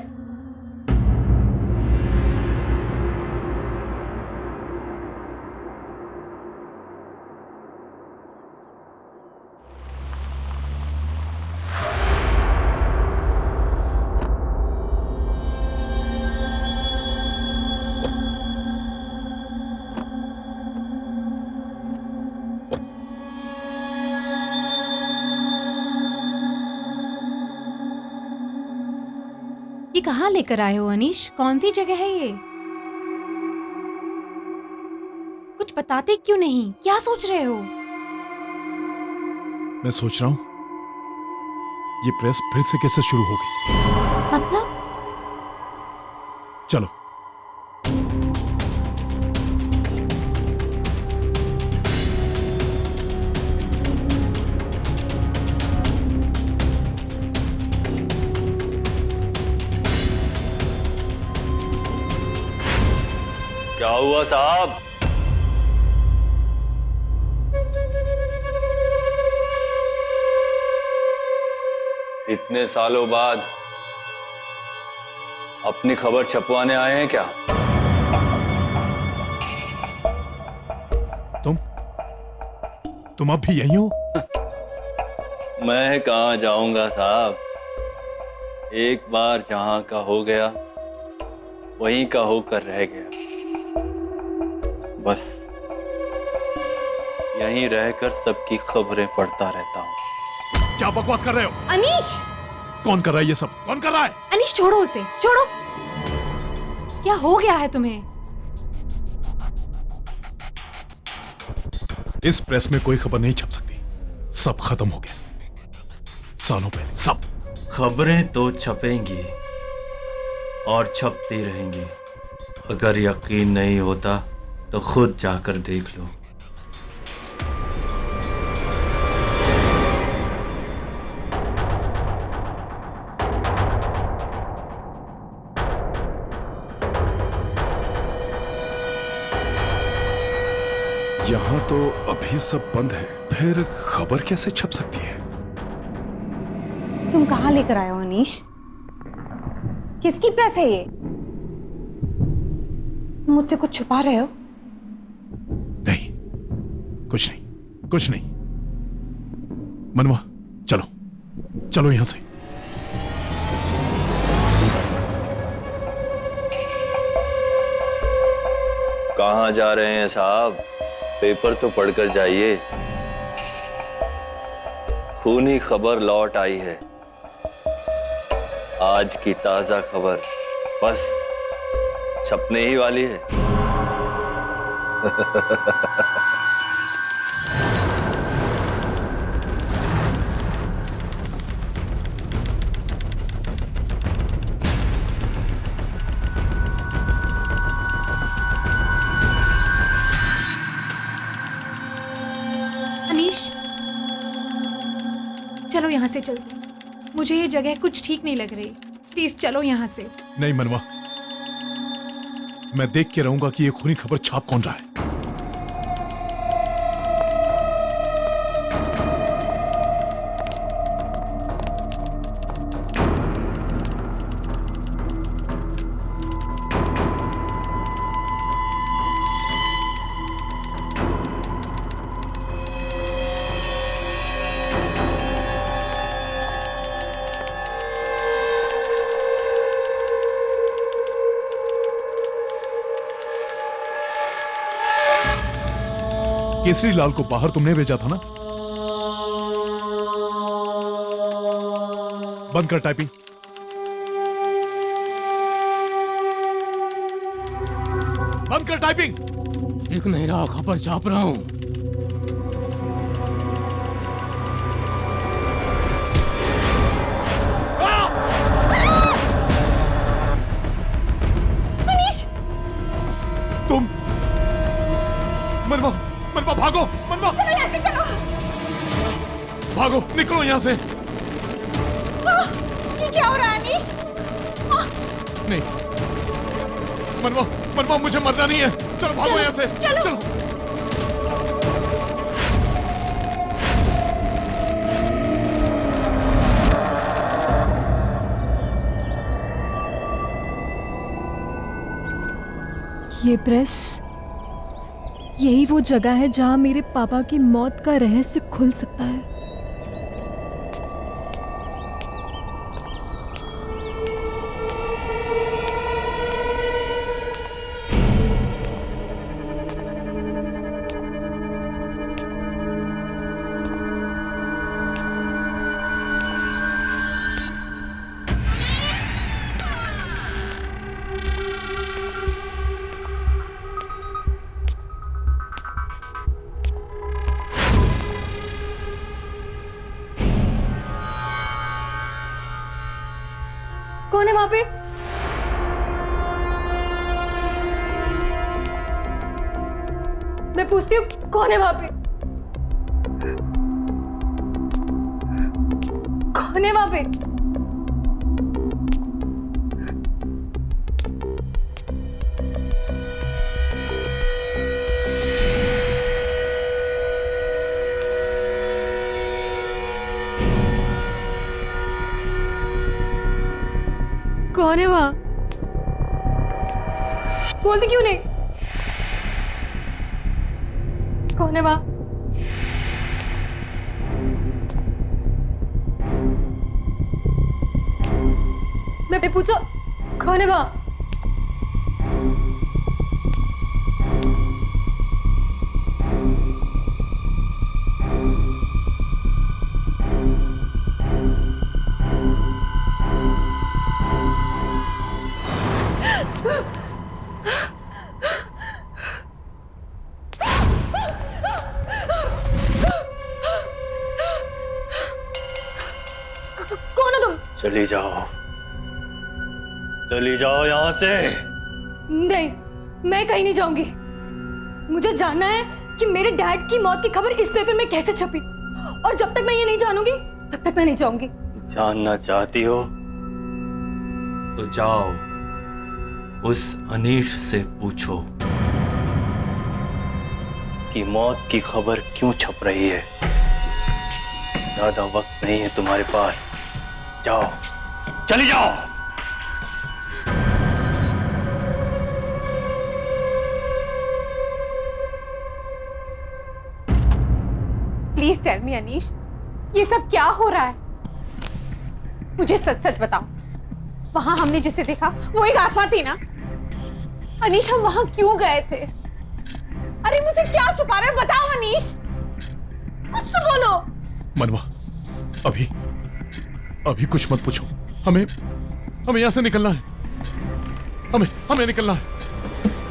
I: ये कहाँ लेकर आए हो अनीश? कौन सी जगह है ये? कुछ बताते क्यों नहीं? क्या सोच रहे हो?
M: मैं सोच रहा हूं ये प्रेस फिर से कैसे शुरू होगी।
I: मतलब?
M: चलो।
R: क्या हुआ साहब? इतने सालों बाद अपनी खबर छपवाने आए हैं क्या?
M: तुम अब भी यहीं हो?
R: मैं कहां जाऊंगा साहब, एक बार जहां का हो गया वहीं का होकर रह गया। बस यहीं रहकर सबकी खबरें पढ़ता रहता हूं।
M: क्या बकवास कर रहे हो?
S: अनीश
M: कौन कर रहा है ये सब? कौन कर रहा है?
I: अनीश छोड़ो उसे, छोड़ो। क्या हो गया है तुम्हें?
M: इस प्रेस में कोई खबर नहीं छप सकती, सब खत्म हो गया सालों पहले सब।
R: खबरें तो छपेंगी और छपती रहेंगी। अगर यकीन नहीं होता तो खुद जाकर देख लो।
M: यहाँ तो अभी सब बंद है, फिर खबर कैसे छप सकती है?
S: तुम कहाँ लेकर आए हो अनीश? किसकी प्रेस है ये? मुझसे कुछ छुपा रहे हो?
M: कुछ नहीं। मनवा चलो, चलो यहां से।
R: कहाँ जा रहे हैं साहब? पेपर तो पढ़कर जाइए। खूनी खबर लौट आई है, आज की ताजा खबर बस छपने ही वाली है।
S: अनीश, चलो यहाँ से चलते। मुझे ये जगह कुछ ठीक नहीं लग रही। प्लीज चलो यहाँ से।
M: नहीं मनवा, मैं देख के रहूंगा कि ये खूनी खबर छाप कौन रहा है। केसरी लाल को बाहर तुमने भेजा था ना? बंद कर टाइपिंग। बंद कर टाइपिंग।
P: दिख नहीं रहा, खबर छाप रहा हूं।
S: अनीश,
M: तुम मनवा, मनवा भागो, मनवा
S: चलो यहाँ से, चलो।
M: भागो, निकलो यहाँ से।
S: ये क्या हो रहा है अनीश?
M: नहीं मनवा, मनवा मुझे मरना नहीं है। चलो भागो यहाँ से।
S: चलो।
I: ये प्रेस, यही वो जगह है जहां मेरे पापा की मौत का रहस्य खुल सकता है।
S: कौन है वहां पे? मैं पूछती हूँ, कौन है वहां पे? कौन है वहां पे? कौन है वहां? बोलते क्यों नहीं? कौन है वहां? मैं पूछा, कौन है वहां? कौन हो तुम?
R: चली जाओ, चली जाओ यहाँ से।
S: नहीं, मैं कहीं नहीं जाऊंगी। मुझे जानना है कि मेरे डैड की मौत की खबर इस पेपर में कैसे छपी, और जब तक मैं ये नहीं जानूंगी तब तक मैं नहीं जाऊंगी।
R: जानना चाहती हो तो जाओ, उस अनीश से पूछो कि मौत की खबर क्यों छप रही है। ज्यादा वक्त नहीं है तुम्हारे पास, जाओ, चली जाओ।
S: प्लीज टेल मी अनीश, ये सब क्या हो रहा है? मुझे सच सच बताओ, वहां हमने जिसे देखा वो एक आत्मा थी ना? अनीश, हम वहां क्यों गए थे? अरे मुझे क्या छुपा रहे हो? बताओ अनीश, कुछ तो बोलो।
M: मनवा, अभी कुछ मत पूछो। हमें यहाँ से निकलना है। हमें निकलना है।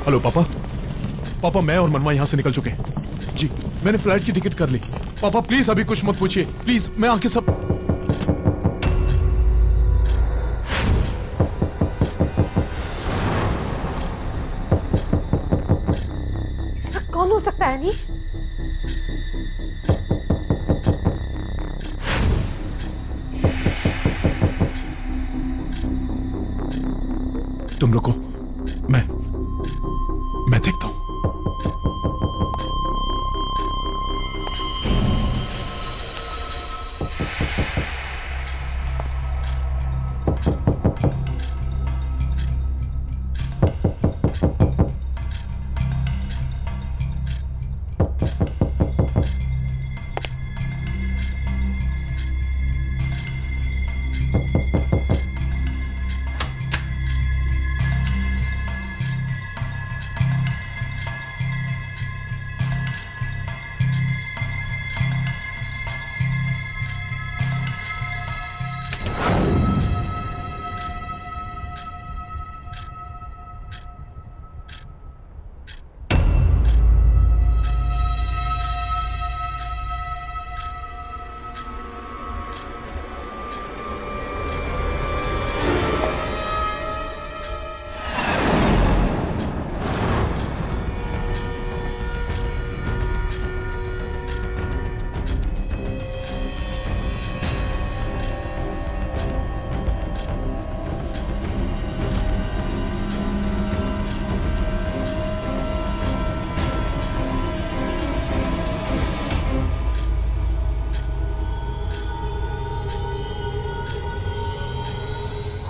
M: हेलो पापा, पापा मैं और मनवा यहाँ से निकल चुके हैं। जी मैंने फ्लाइट की टिकट कर ली। पापा प्लीज अभी कुछ मत पूछिए प्लीज, मैं आके सब।
S: इस वक्त कौन हो सकता है अनीश?
M: तुम लोग को मैं देखता हूं।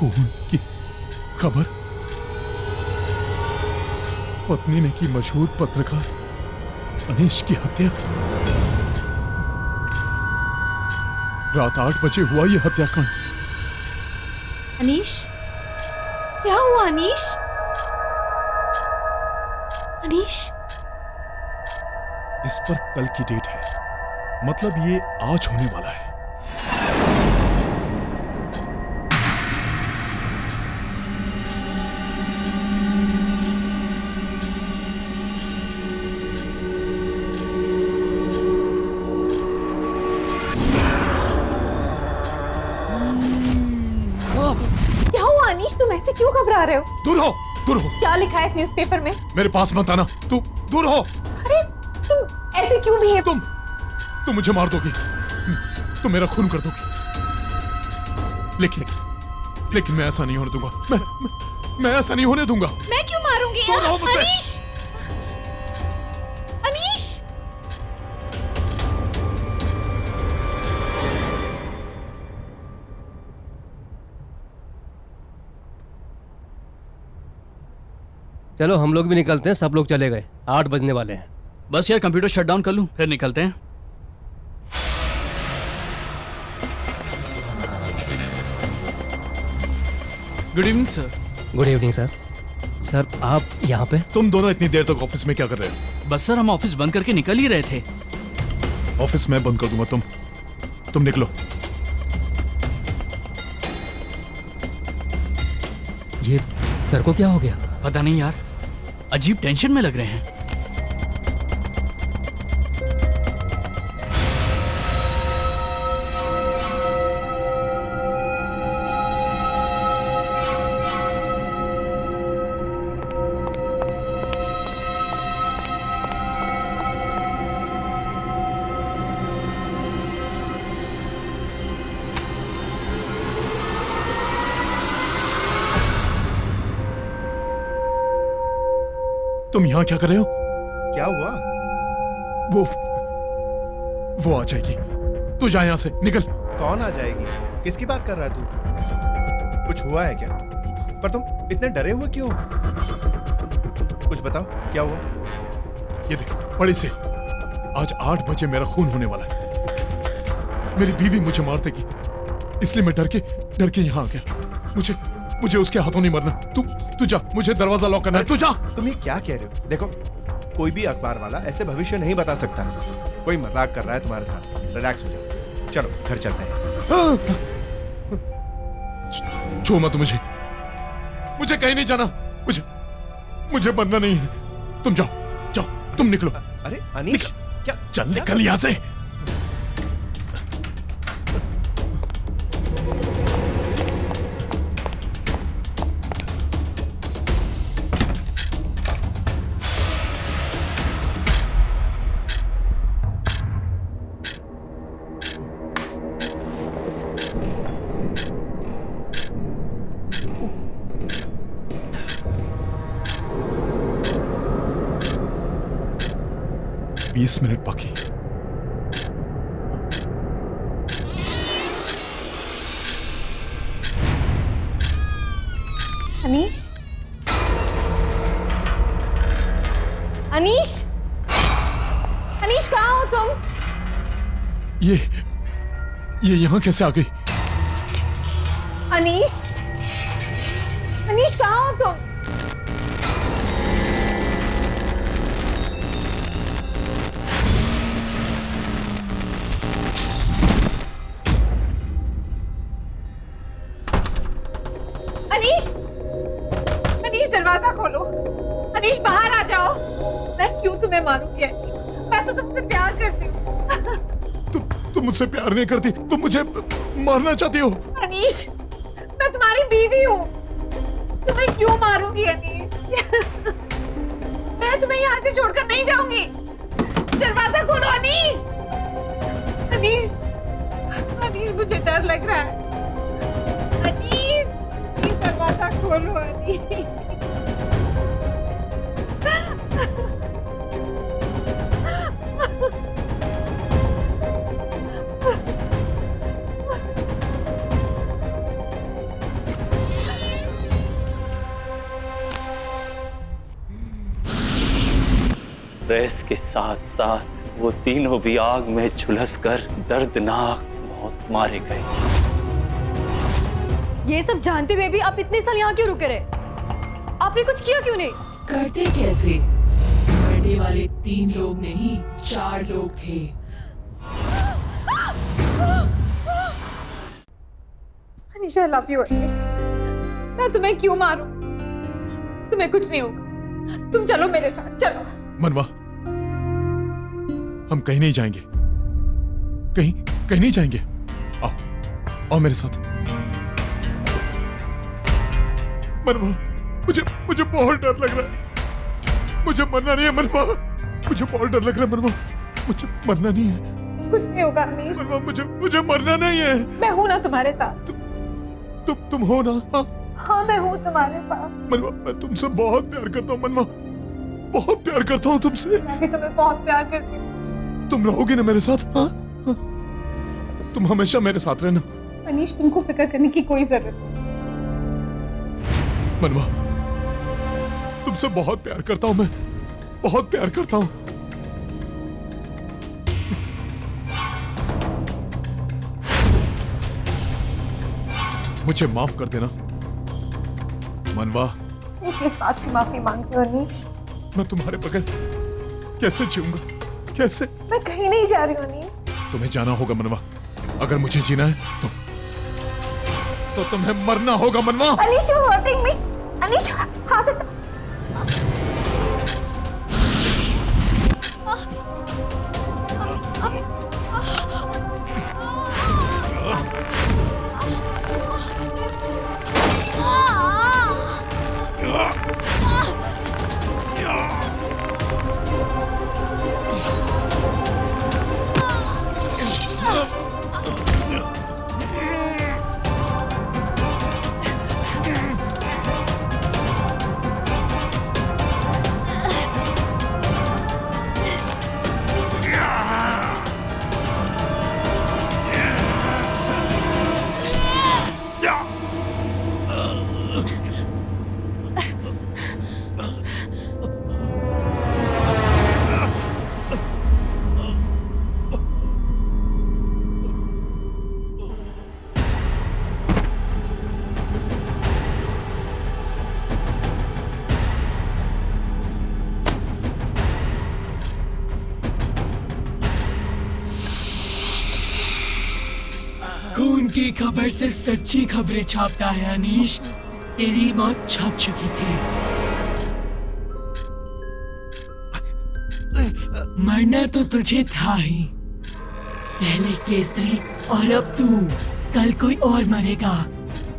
M: खून की खबर, पत्नी ने की मशहूर पत्रकार अनीश की हत्या। रात 8 बजे हुआ यह हत्याकांड।
C: अनीश, क्या हुआ अनीश? अनीश,
M: इस पर कल की डेट है, मतलब ये आज होने वाला है।
S: क्या हुआ अनीश? तुम ऐसे क्यों घबरा रहे हो?
M: दूर हो, दूर हो।
S: क्या लिखा है इस न्यूज़पेपर में?
M: मेरे पास मत आना, तू दूर हो।
S: अरे तुम ऐसे क्यों भी?
M: तुम मुझे मार दोगी, तुम मेरा खून कर दोगी। लेकिन मैं ऐसा नहीं होने दूंगा। मैं ऐसा नहीं होने दूंगा।
C: मैं क्यों मारूंगी?
M: दूर हो मुझसे।
C: अनीश, अनीश,
Q: चलो हम लोग भी निकलते हैं, सब लोग चले गए, 8 बजने वाले हैं।
P: बस यार कंप्यूटर शट डाउन कर लूं फिर निकलते हैं। Good evening sir.
Q: Good evening sir. Sir आप यहाँ पे?
M: तुम दोनों इतनी देर तक ऑफिस में क्या कर रहे हो?
P: बस सर हम ऑफिस बंद करके निकल ही रहे थे।
M: ऑफिस में बंद कर दूंगा, तुम निकलो।
Q: ये सर को क्या हो गया?
P: पता नहीं यार, अजीब टेंशन में लग रहे हैं।
M: तुम यहाँ क्या कर रहे हो?
N: क्या हुआ?
M: वो आ जाएगी, तू जा यहाँ से, निकल।
N: कौन आ जाएगी? किसकी बात कर रहा है तू? कुछ हुआ है क्या? पर तुम इतने डरे हुए क्यों? कुछ बताओ, क्या हुआ?
M: ये देख, बड़ी से आज 8 बजे मेरा खून होने वाला है। मेरी बीवी मुझे मार देगी, इसलिए मैं डर के यहाँ आ गया। मुझे उसके हाथों नहीं मरना। तू जा, मुझे दरवाजा लॉक करना है। तू जा।
N: तुम ये क्या कह रहे हो? देखो, कोई भी अखबार वाला ऐसे भविष्य नहीं बता सकता। कोई मजाक कर रहा है तुम्हारे साथ। रिलैक्स हो जाओ, चलो घर चलते हैं।
M: छू मत मुझे कहीं नहीं जाना। मुझे मरना नहीं है। तुम जाओ। तुम निकलो।
N: अरे अनीश क्या?
M: चल निकल यहाँ से। बीस मिनट बाकी।
S: अनीश, अनीश, अनीश कहाँ हो तुम?
M: ये यहाँ कैसे आ गई?
S: अनीश, अनीश कहाँ हो तुम? अनीश, अनीश दरवाजा खोलो। अनीश बाहर आ जाओ। मैं क्यों तुम्हें मारूंगी अनीश? मैं तो तुमसे प्यार करती हूँ।
M: तुम मुझसे प्यार नहीं करती, तुम मुझे मारना चाहती हो।
S: अनीश, मैं तुम्हारी बीवी हूँ। तुम्हें क्यों मारूंगी अनीश? मैं तुम्हें यहाँ से छोड़कर नहीं जाऊंगी। दरवाजा खोलो अनीश। अनीश, अनीश मुझे डर लग रहा है। अनीश, दरवाजा खोलो अनीश।
R: प्रेस के साथ साथ वो तीनों भी आग में झुलसकर दर्दनाक मौत मारे गए।
I: ये सब जानते हुए भी आप इतने साल यहाँ क्यों रुके रहे? आपने कुछ किया क्यों नहीं?
U: करते कैसे? मरने वाले 3 लोग नहीं 4 लोग थे।
S: Anish, I love you Anish. मैं तुम्हें क्यों मारूं? तुम्हें कुछ नहीं होगा। तुम चलो मेरे साथ, चलो।
M: मनवा, हम कहीं नहीं जाएंगे, कहीं नहीं जाएंगे। आओ मेरे साथ। मनवा, मुझे बहुत डर लग रहा है। मुझे मरना नहीं है मनवा। मुझे बहुत डर लग रहा है मनवा। मुझे मरना नहीं है।
S: कुछ नहीं होगा अनीश।
M: मनवा, मुझे मरना नहीं है।
S: मैं हूं ना तुम्हारे साथ।
M: तुम हो ना?
S: हाँ, मैं हूं तुम्हारे साथ।
M: मनवा, मैं तुमसे बहुत प्यार करता हूँ मनवा, बहुत प्यार करता हूँ तुमसे।
S: मैं भी तुम्हें बहुत प्यार करती हूँ।
M: तुम रहोगी ना मेरे साथ? हाँ? तुम हमेशा मेरे साथ रहना।
S: अनीश, तुमको फिक्र करने की कोई जरूरत नहीं।
M: मनवा, तुमसे बहुत प्यार करता हूँ मैं, बहुत प्यार करता हूँ। मुझे माफ कर देना मनवा।
S: मैं किस बात की माफी मांगती हूँ अनीश?
M: मैं तुम्हारे बगैर कैसे जीऊंगा? कैसे?
S: मैं कहीं नहीं जा रही हूँ अनीश।
M: तुम्हें जाना होगा मनवा। अगर मुझे जीना है तो तुम्हें मरना होगा मनवा।
S: Anish, you're hurting me। Anish, हाथ हटा।
U: खून की खबर सिर्फ सच्ची खबरें छापता है अनीश। तेरी मौत छप चुकी थी। मरना तो तुझे था ही, पहले केसरी और अब तू, कल कोई और मरेगा।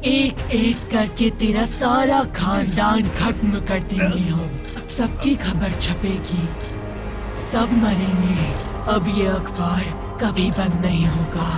U: एक एक करके तेरा सारा खानदान खत्म कर देंगे हम। सबकी खबर छपेगी, सब मरेंगे। अब ये अखबार कभी बंद नहीं होगा।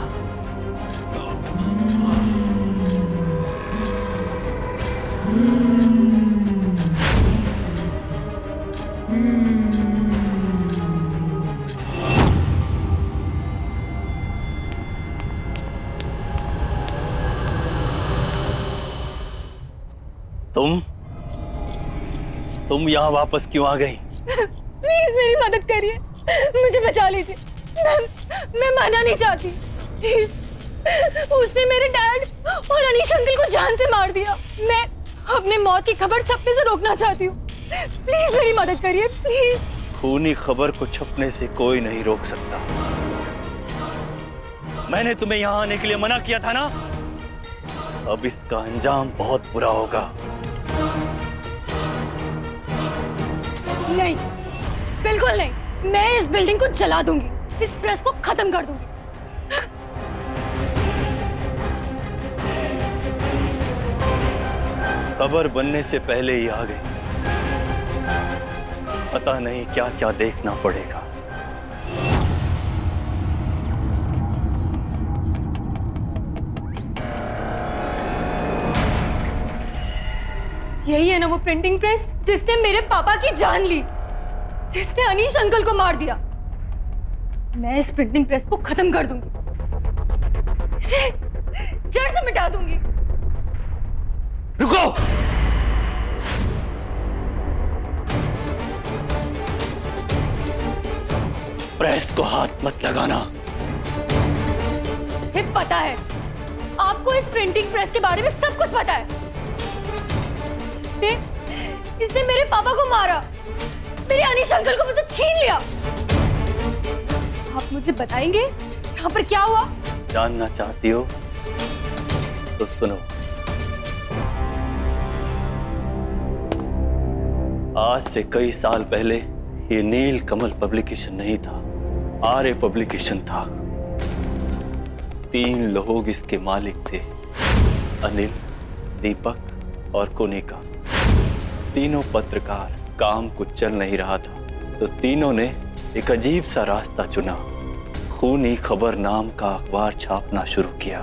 R: तुम यहाँ वापस क्यों आ गई?
I: प्लीज मेरी मदद करिए, मुझे बचा लीजिए। मैं मरना नहीं चाहती, प्लीज। उसने मेरे डैड और अनीश अंकल को जान से मार दिया। मैं अपने मौत की खबर छपने से रोकना चाहती हूँ। प्लीज मेरी मदद करिए, प्लीज।
R: खूनी खबर को छपने से कोई नहीं रोक सकता। मैंने तुम्हें यहाँ आने के लिए मना किया था ना? अब इसका अंजाम बहुत बुरा होगा।
I: नहीं, बिल्कुल नहीं। मैं इस बिल्डिंग को जला दूंगी, इस प्रेस को खत्म कर दूंगी।
R: खबर बनने से पहले ही आ गई। पता नहीं क्या क्या देखना पड़ेगा।
I: यही है ना वो प्रिंटिंग प्रेस जिसने मेरे पापा की जान ली, जिसने अनीश अंकल को मार दिया। मैं इस प्रिंटिंग प्रेस को खत्म कर दूंगी, इसे जड़ से मिटा दूंगी।
R: रुको! प्रेस को हाथ मत लगाना।
I: मुझे पता है, आपको इस प्रिंटिंग प्रेस के बारे में सब कुछ पता है। इसने मेरे पापा को मारा, मेरे अनीश अंकल को मुझसे छीन लिया। आप मुझे बताएंगे यहाँ पर क्या हुआ?
R: जानना चाहती हो तो सुनो। आज से कई साल पहले ये नील कमल पब्लिकेशन नहीं था, आर्य पब्लिकेशन था। 3 लोग इसके मालिक थे, अनिल, दीपक और कोनिका। तीनों पत्रकार। काम कुछ चल नहीं रहा था तो तीनों ने एक अजीब सा रास्ता चुना। खूनी खबर नाम का अखबार छापना शुरू किया।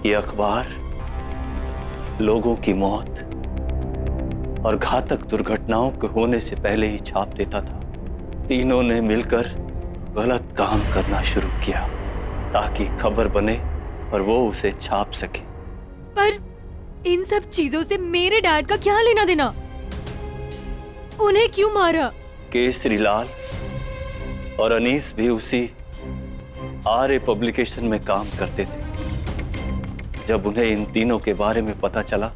R: ये अखबार लोगों की मौत और घातक दुर्घटनाओं के होने से पहले ही छाप देता था। तीनों ने मिलकर गलत काम करना शुरू किया ताकि खबर बने और वो उसे छाप सके।
I: पर इन सब चीजों से मेरे डैड का क्या लेना देना? उन्हें क्यों मारा?
R: केसरी लाल और अनीस भी उसी आर्य पब्लिकेशन में काम करते थे। जब उन्हें इन तीनों के बारे में पता चला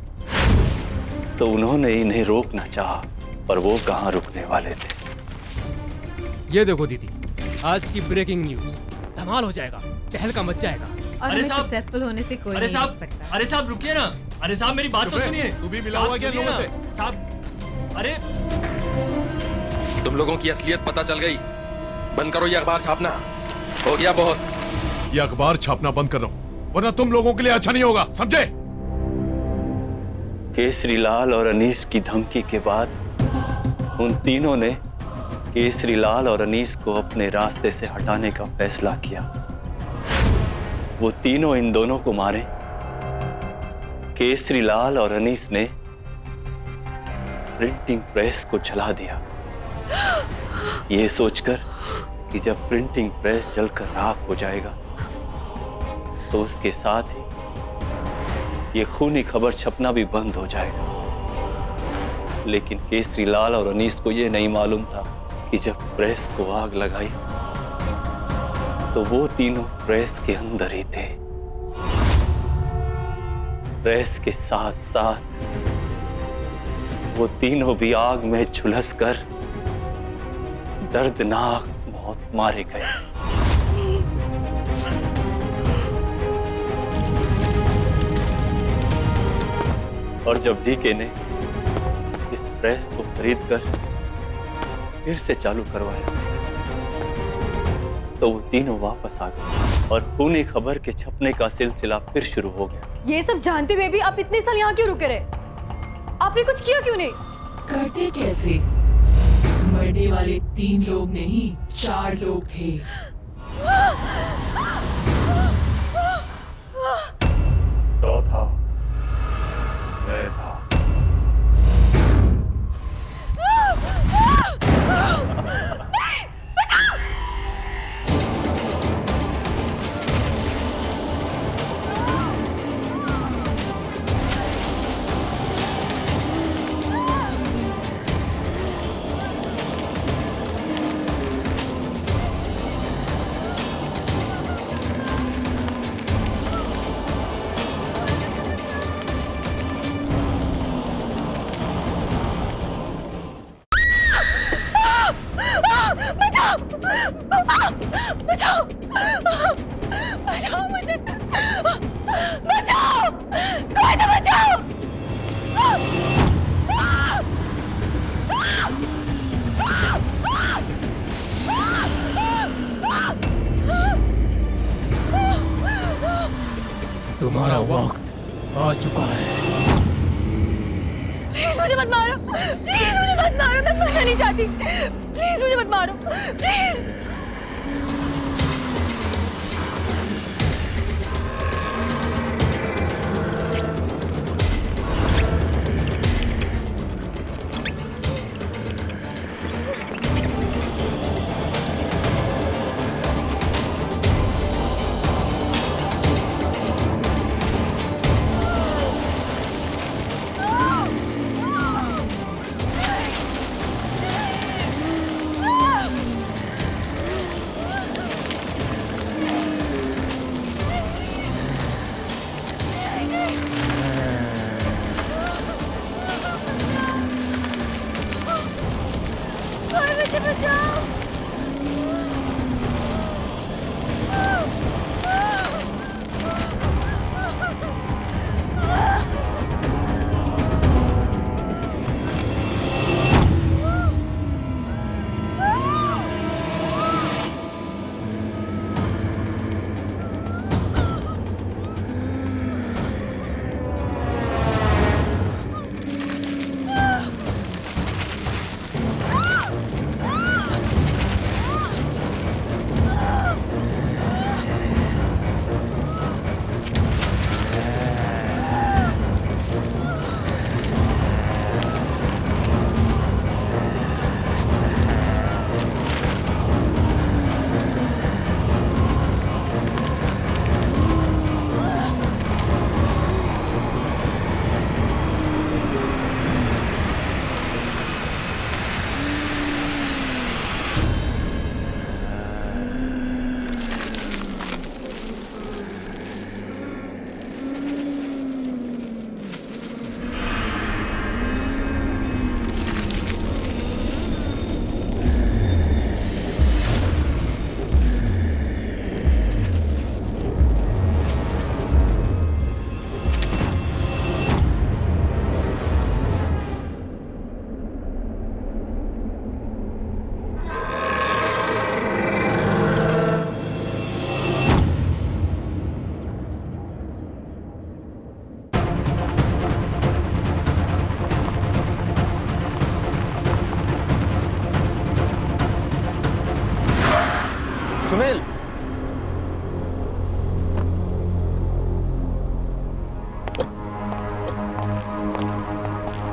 R: तो उन्होंने इन्हें रोकना चाहा, पर वो कहां रुकने वाले थे।
Q: ये देखो दीदी, आज की ब्रेकिंग न्यूज। धमाल हो जाएगा, तहलका मच जाएगा।
S: और हमें सक्सेसफुल होने से कोई नहीं रोक सकता।
P: अरे साहब रुकिए ना। अरे साहब मेरी बात तो सुनिए।
M: तू भी मिला हुआ क्या लोगों से?
P: साहब, अरे
E: तुम लोगों की असलियत पता चल गई। बंद करो ये अखबार छापना, हो गया बहुत।
M: ये अखबार छापना बंद कर रहा हूं, वरना तुम लोगों के लिए अच्छा नहीं होगा, समझे?
R: केसरी लाल और अनीस की धमकी के बाद उन तीनों ने केसरी लाल और अनीस को अपने रास्ते से हटाने का फैसला किया। वो तीनों इन दोनों को मारे। केसरी लाल और अनीस ने प्रिंटिंग प्रेस को जला दिया, ये सोचकर कि जब प्रिंटिंग प्रेस जलकर राख हो जाएगा तो उसके साथ ही ये खूनी खबर छपना भी बंद हो जाएगा। लेकिन केसरी लाल और अनीस को ये नहीं मालूम था कि जब प्रेस को आग लगाई तो वो तीनों प्रेस के अंदर ही थे। प्रेस के साथ साथ वो तीनों भी आग में झुलसकर दर्दनाक मौत मारे गए। और जब डीके ने इस प्रेस को खरीदकर फिर से चालू करवाया तो वो तीनों वापस आ गए और खूनी खबर के छपने का सिलसिला फिर शुरू हो गया।
I: ये सब जानते हुए भी आप इतने साल यहाँ क्यों रुके रहे? आपने कुछ किया क्यों नहीं?
U: करते कैसे? मरने वाले 3 लोग नहीं 4 लोग थे।
O: चौथा मैं था।
I: बचाओ! बचाओ मुझे! बचाओ! कोई तो बचाओ!
U: तुम्हारा वक्त आ चुका है।
I: प्लीज मुझे मत मारो! प्लीज मुझे मत मारो! मैं मरना नहीं चाहती! प्लीज मुझे मत मारो! प्लीज!
N: सुनील,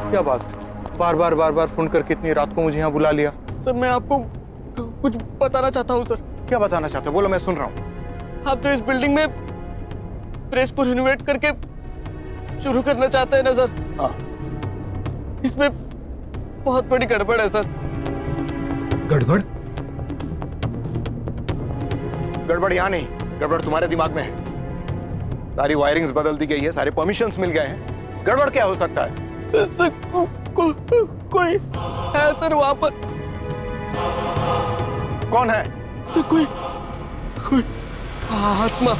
N: क्या बात? बार बार फोन करके इतनी रात को मुझे यहाँ बुला लिया।
T: सर मैं आपको कुछ बताना चाहता हूँ सर।
N: क्या बताना चाहते हो? बोलो, मैं सुन रहा हूँ।
T: आप जो इस बिल्डिंग में प्रेस को रिनोवेट करके शुरू करना चाहते हैं ना सर, इसमें बहुत बड़ी गड़बड़ है सर।
N: गड़बड़? गड़बड़ यहाँ नहीं, गड़बड़ तुम्हारे दिमाग में है। सारी वायरिंग्स बदल दी गई है, सारे परमिशंस मिल गए हैं। गड़बड़ क्या हो सकता है?
T: सर, कोई है सर वहां पर।
N: कौन है?
T: सर कोई आत्मा।